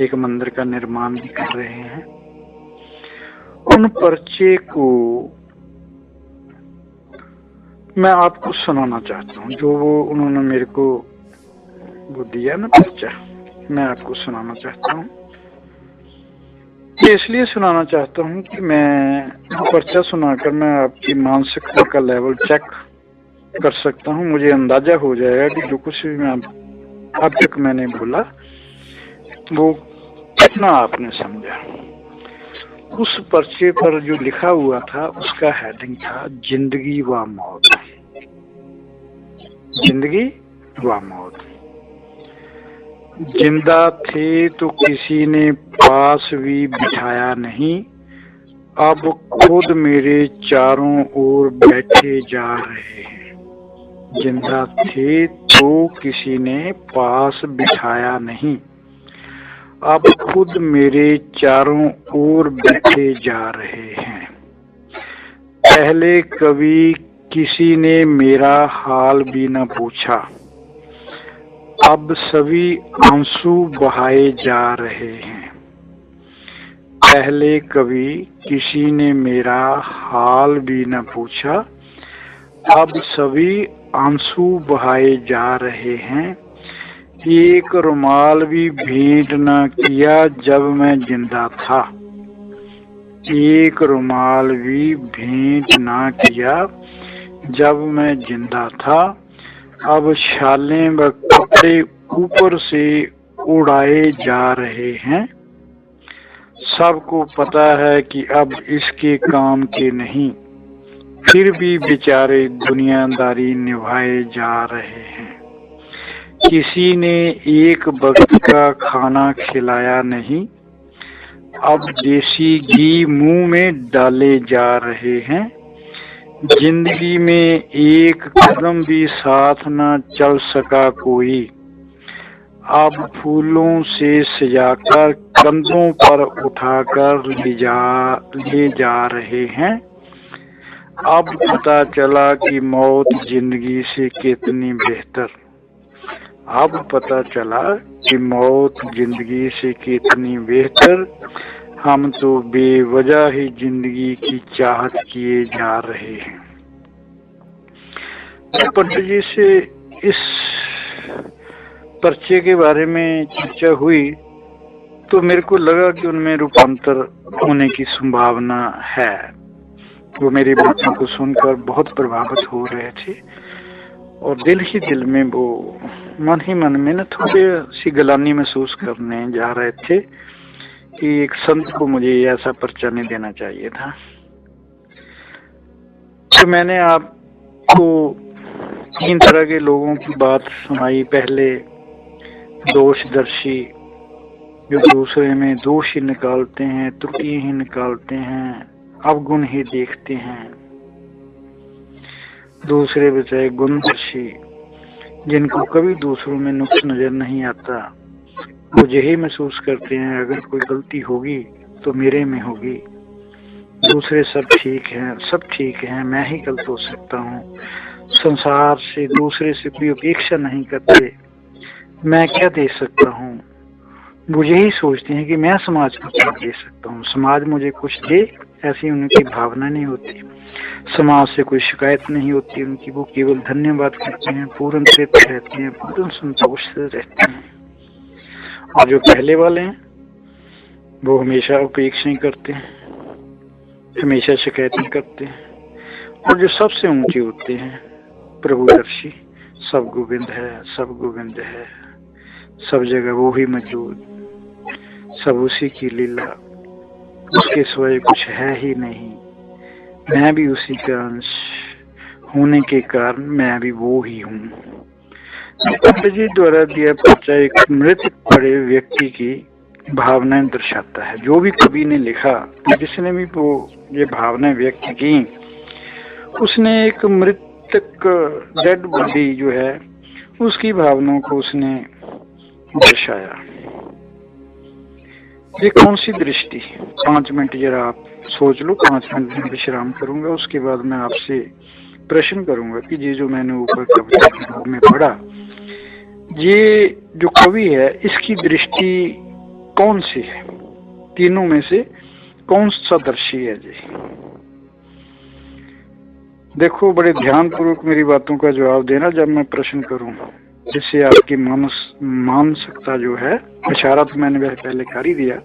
एक मंदिर का निर्माण भी कर रहे हैं। उन पर्चे को मैं आपको सुनाना चाहता हूँ। जो वो उन्होंने मेरे को वो दिया ना पर्चा, मैं आपको सुनाना चाहता हूँ। ये इसलिए सुनाना चाहता हूँ कि मैं पर्चा सुनाकर मैं आपकी मानसिकता का लेवल चेक कर सकता हूँ। मुझे अंदाजा हो जाएगा कि जो कुछ भी मैं अब तक मैंने बोला वो कितना आपने समझा। उस पर्चे पर जो लिखा हुआ था उसका हेडिंग था जिंदगी व मौत। जिंदगी व मौत। जिंदा थे तो किसी ने पास भी बिठाया नहीं, अब खुद मेरे चारों ओर बैठे जा रहे हैं। जिंदा थे तो किसी ने पास बिठाया नहीं, अब खुद मेरे चारों ओर बैठे जा रहे हैं। पहले कभी किसी ने मेरा हाल भी न पूछा, अब सभी आंसू बहाए जा रहे हैं। पहले कभी किसी ने मेरा हाल भी न पूछा, अब सभी आंसू बहाए जा रहे हैं। एक रुमाल भी भेंट न किया जब मैं जिंदा था, एक रुमाल भी भेंट न किया जब मैं जिंदा था। अब शालें व कपड़े ऊपर से उड़ाए जा रहे हैं। सबको पता है कि अब इसके काम के नहीं, फिर भी बेचारे दुनियादारी निभाए जा रहे हैं। किसी ने एक वक्त का खाना खिलाया नहीं, अब देसी घी मुंह में डाले जा रहे हैं। जिंदगी में एक कदम भी साथ न चल सका कोई, अब फूलों से सजाकर कंधों पर उठाकर ले जा रहे हैं। अब पता चला कि मौत जिंदगी से कितनी बेहतर। अब पता चला कि मौत जिंदगी से कितनी बेहतर। हम तो बेवजह ही जिंदगी की चाहत किए जा रहे हैं। पंडित जी से इस पर्चे के बारे में चर्चा हुई तो मेरे को लगा कि उनमें रूपांतर होने की संभावना है। वो मेरी बातों को सुनकर बहुत प्रभावित हो रहे थे और दिल ही दिल में वो मन ही मन में न थोड़ी सी गलानी महसूस करने जा रहे थे कि एक संत को मुझे ऐसा पर्चा नहीं देना चाहिए था। तो मैंने आपको 3 तरह के लोगों की बात सुनाई। पहले दोषदर्शी, जो दूसरे में दोष ही निकालते हैं, त्रुटि ही निकालते हैं, अवगुण ही देखते हैं। दूसरे बचाए गुणदर्शी, जिनको कभी दूसरों में नुक्स नजर नहीं आता, वो यही महसूस करते हैं अगर कोई गलती होगी तो मेरे में होगी। दूसरे सब ठीक है, मैं ही गलत हो सकता हूँ। संसार से, दूसरे से कोई अपेक्षा नहीं करते, मैं क्या दे सकता हूँ। वो यही सोचते हैं कि मैं समाज को क्या दे सकता हूँ, समाज मुझे कुछ दे, ऐसी उनकी भावना नहीं होती। समाज से कोई शिकायत नहीं होती उनकी, वो केवल धन्यवाद करते हैं, पूर्ण तृप्त रहते हैं, पूर्ण संतोष से रहते हैं। और जो पहले वाले हैं वो हमेशा अपेक्षा करते हैं, हमेशा शिकायतें करते हैं। और जो सबसे ऊंचे होते हैं प्रभुदर्शी, सब गोविंद है, सब गोविंद है, सब जगह वो ही मौजूद, सब उसी की लीला, उसके सिवाय कुछ है ही नहीं। मैं भी उसी का अंश होने के कारण मैं भी वो ही हूँ। पंडित जी द्वारा दिया पर्चा एक मृत पड़े व्यक्ति की भावनाएं दर्शाता है। जो भी कवि ने लिखा, जिसने भी वो ये भावनाएं व्यक्त की, उसने एक मृतक डेड बॉडी जो है उसकी भावनाओं को उसने दर्शाया। ये कौन सी दृष्टि? 5 मिनट जरा आप सोच लो। 5 मिनट में विश्राम करूंगा, उसके बाद मैं आपसे प्रश्न करूंगा कि ये जो मैंने ऊपर कविता के रूप में पढ़ा, ये जो कवि है इसकी दृष्टि कौन सी है? तीनों में से कौन सा दर्शी है जी? देखो, बड़े ध्यान पूर्वक मेरी बातों का जवाब देना जब मैं प्रश्न करूं, जिससे आपकी मानसिकता जो है, इशारा तो मैंने पहले कर ही दिया,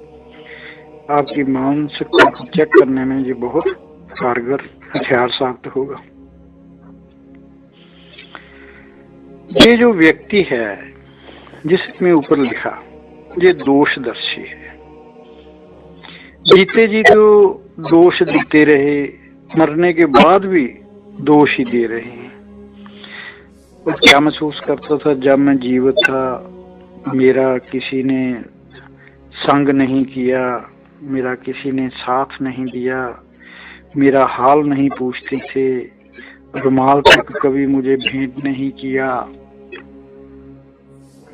आपकी मानसिकता को चेक करने में ये बहुत कारगर हथियार साबित होगा। ये जो व्यक्ति है जिसमें ऊपर लिखा, ये दोषदर्शी है। जीते जी तो दोष देते रहे, मरने के बाद भी दोष ही दे रहे हैं। और क्या महसूस करता था जब मैं जीवित था? मेरा किसी ने संग नहीं किया, मेरा किसी ने साथ नहीं दिया, मेरा हाल नहीं पूछते थे, रुमाल तक कभी मुझे भेंट नहीं किया,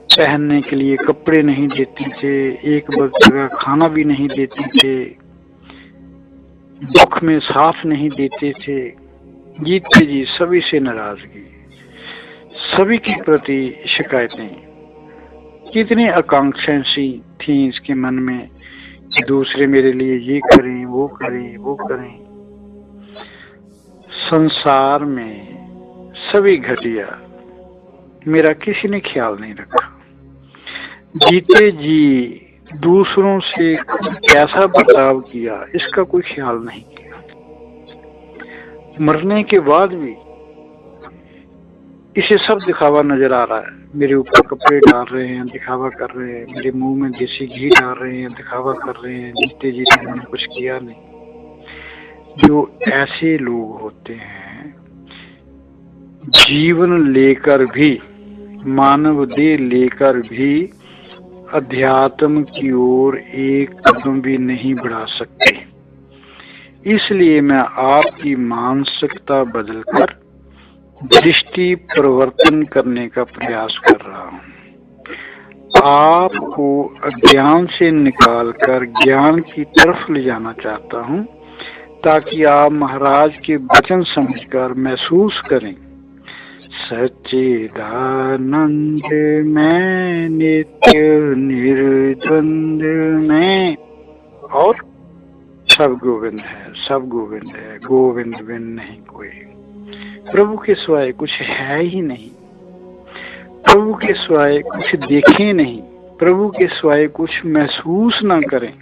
पहनने के लिए कपड़े नहीं देते थे, एक वक्त का खाना भी नहीं देते थे, दुख में साथ नहीं देते थे। जीते जी सभी से नाराजगी, सभी के प्रति शिकायतें, कितनी आकांक्षाएं सी थी इसके मन में कि दूसरे मेरे लिए ये करें, वो करें, वो करें। संसार में सभी घटिया, मेरा किसी ने ख्याल नहीं रखा। जीते जी दूसरों से कैसा बर्ताव किया इसका कोई ख्याल नहीं किया। मरने के बाद भी इसे सब दिखावा नजर आ रहा है। मेरे ऊपर कपड़े डाल रहे हैं, दिखावा कर रहे हैं, मेरे मुंह में देसी घी डाल रहे हैं, दिखावा कर रहे हैं। जीते जी उन्होंने कुछ किया नहीं। जो ऐसे लोग होते हैं, जीवन लेकर भी, मानव देह लेकर भी अध्यात्म की ओर एक कदम भी नहीं बढ़ा सकते। इसलिए मैं आपकी मानसिकता बदलकर दृष्टि परिवर्तन करने का प्रयास कर रहा हूँ। आपको अज्ञान से निकालकर ज्ञान की तरफ ले जाना चाहता हूँ, ताकि आप महाराज के वचन समझकर महसूस करें, सच्चिदानंद में, नित्य निर्द्वंद में, और सब गोविंद है, सब गोविंद है, गोविंद बिन नहीं कोई। प्रभु के सिवाय कुछ है ही नहीं, प्रभु के सिवाय कुछ देखें नहीं, प्रभु के सिवाय कुछ महसूस ना करें,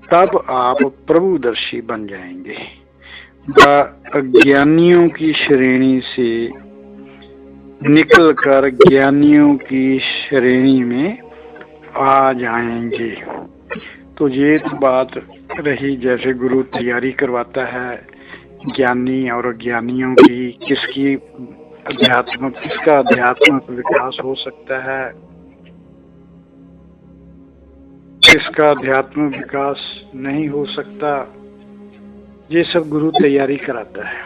तब आप प्रभुदर्शी बन जाएंगे। अज्ञानियों की श्रेणी से निकलकर ज्ञानियों की श्रेणी में आ जाएंगे। तो ये तो बात रही, जैसे गुरु तैयारी करवाता है ज्ञानी और अज्ञानियों की, किसका आध्यात्मिक विकास हो सकता है, किसका आध्यात्मिक विकास नहीं हो सकता, ये सब गुरु तैयारी कराता है।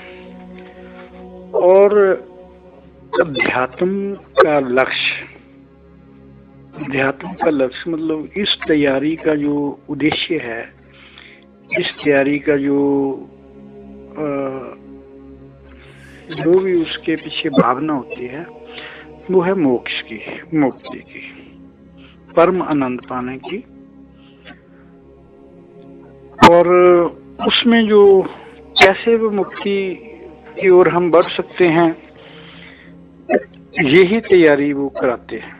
और अध्यात्म का लक्ष्य, अध्यात्म का लक्ष्य मतलब इस तैयारी का जो उद्देश्य है, इस तैयारी का जो भी उसके पीछे भावना होती है, वो है मोक्ष की, मुक्ति की, परम आनंद पाने की। और उसमें जो कैसे वो मुक्ति की ओर हम बढ़ सकते हैं, यही तैयारी वो कराते हैं।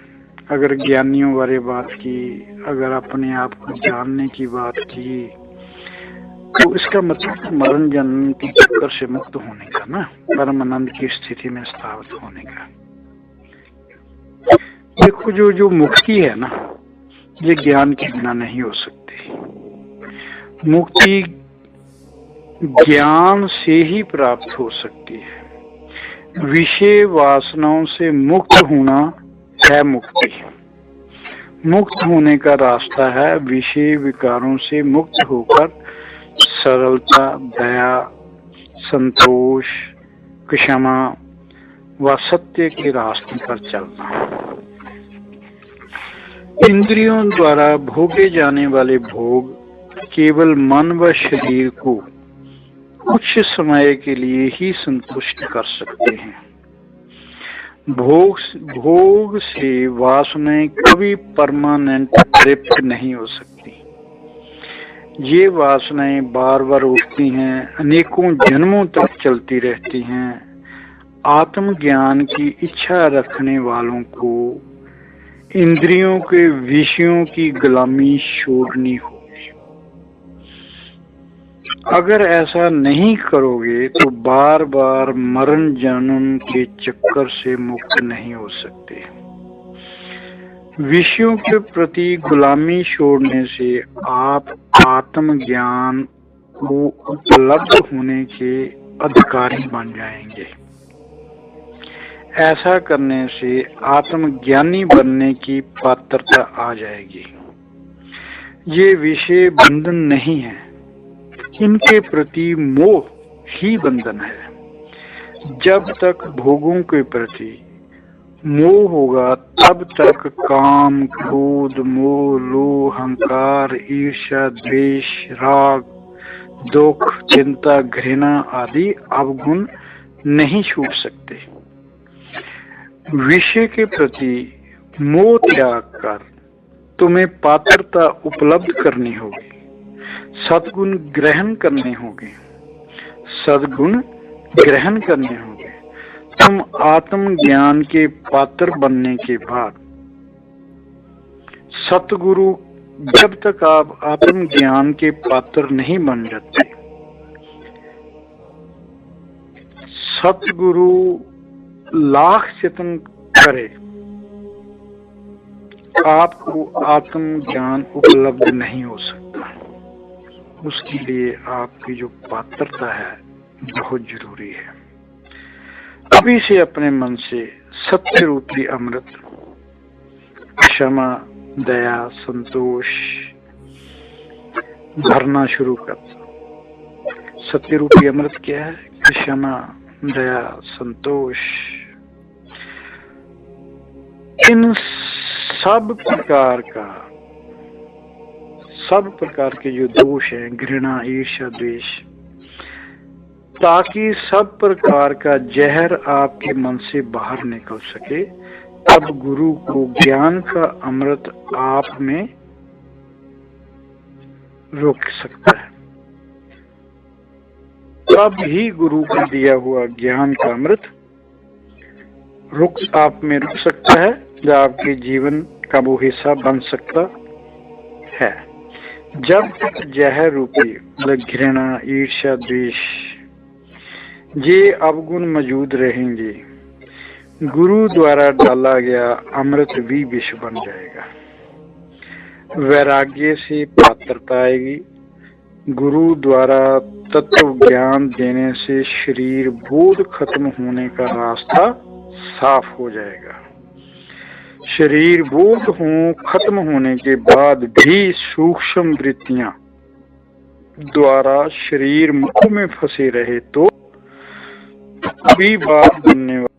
अगर ज्ञानियों बारे बात की, अगर अपने आप को जानने की बात की, तो इसका मतलब मरण जन्म के चक्कर से मुक्त होने का ना, परम आनंद की स्थिति में स्थापित होने का। देखो जो मुक्ति है ना, ये ज्ञान के बिना नहीं हो सकती। मुक्ति ज्ञान से ही प्राप्त हो सकती है। विषय वासनाओं से मुक्त होना है मुक्ति। मुक्त होने का रास्ता है विषय विकारों से मुक्त होकर सरलता, दया, संतोष, क्षमा व सत्य के रास्ते पर चलना। इंद्रियों द्वारा भोगे जाने वाले भोग केवल मन व शरीर को कुछ समय के लिए ही संतुष्ट कर सकते हैं। भोग से वासनाएं कभी परमानेंट तृप्त नहीं हो सकती। ये वासनाएं बार बार उठती हैं, अनेकों जन्मों तक चलती रहती हैं। आत्मज्ञान की इच्छा रखने वालों को इंद्रियों के विषयों की गुलामी छोड़नी होगी। अगर ऐसा नहीं करोगे तो बार बार मरण जन्म के चक्कर से मुक्त नहीं हो सकते। विषयों के प्रति गुलामी छोड़ने से आप आत्मज्ञान को उपलब्ध होने के अधिकारी बन जाएंगे। ऐसा करने से आत्मज्ञानी बनने की पात्रता आ जाएगी। ये विषय बंधन नहीं है, इनके प्रति मोह ही बंधन है। जब तक भोगों के प्रति मोह होगा, तब तक काम, क्रोध, मोह, लोभ, अहंकार, ईर्ष्या, द्वेष, राग, दुख, चिंता, घृणा आदि अवगुण नहीं छूट सकते। विषय के प्रति मोह त्याग कर तुम्हें पात्रता उपलब्ध करनी होगी। सद्गुण ग्रहण करने होंगे, सद्गुण ग्रहण करने होंगे। तुम आत्मज्ञान के पात्र बनने के बाद सतगुरु, जब तक आप आत्मज्ञान के पात्र नहीं बन जाते, सतगुरु लाख यत्न करे, आपको आत्मज्ञान उपलब्ध नहीं हो सकता। उसके लिए आपकी जो पात्रता है बहुत जरूरी है। अभी से अपने मन से सत्य रूपी अमृत, क्षमा, दया, संतोष भरना शुरू कर। सत्य रूपी अमृत क्या है? क्षमा, दया, संतोष। इन सब प्रकार के जो दोष हैं, घृणा, ईर्ष्या, द्वेष, ताकि सब प्रकार का जहर आपके मन से बाहर निकल सके, तब गुरु को ज्ञान का अमृत आप में रोक सकता है। तब ही गुरु का दिया हुआ ज्ञान का अमृत आप में रुक सकता है, जो आपके जीवन का वो हिस्सा बन सकता है। जब तक जहर रूपी घृणा, ईर्ष्या, द्वेष ये अवगुण मौजूद रहेंगे, गुरु द्वारा डाला गया अमृत भी विष बन जाएगा। वैराग्य से पात्रता आएगी। गुरु द्वारा तत्व ज्ञान देने से शरीर बोध खत्म होने का रास्ता साफ हो जाएगा। शरीर बोध खत्म होने के बाद भी सूक्ष्म वृत्तियां द्वारा शरीर मुख में फंसे रहे तो सभी बार धन्यवाद।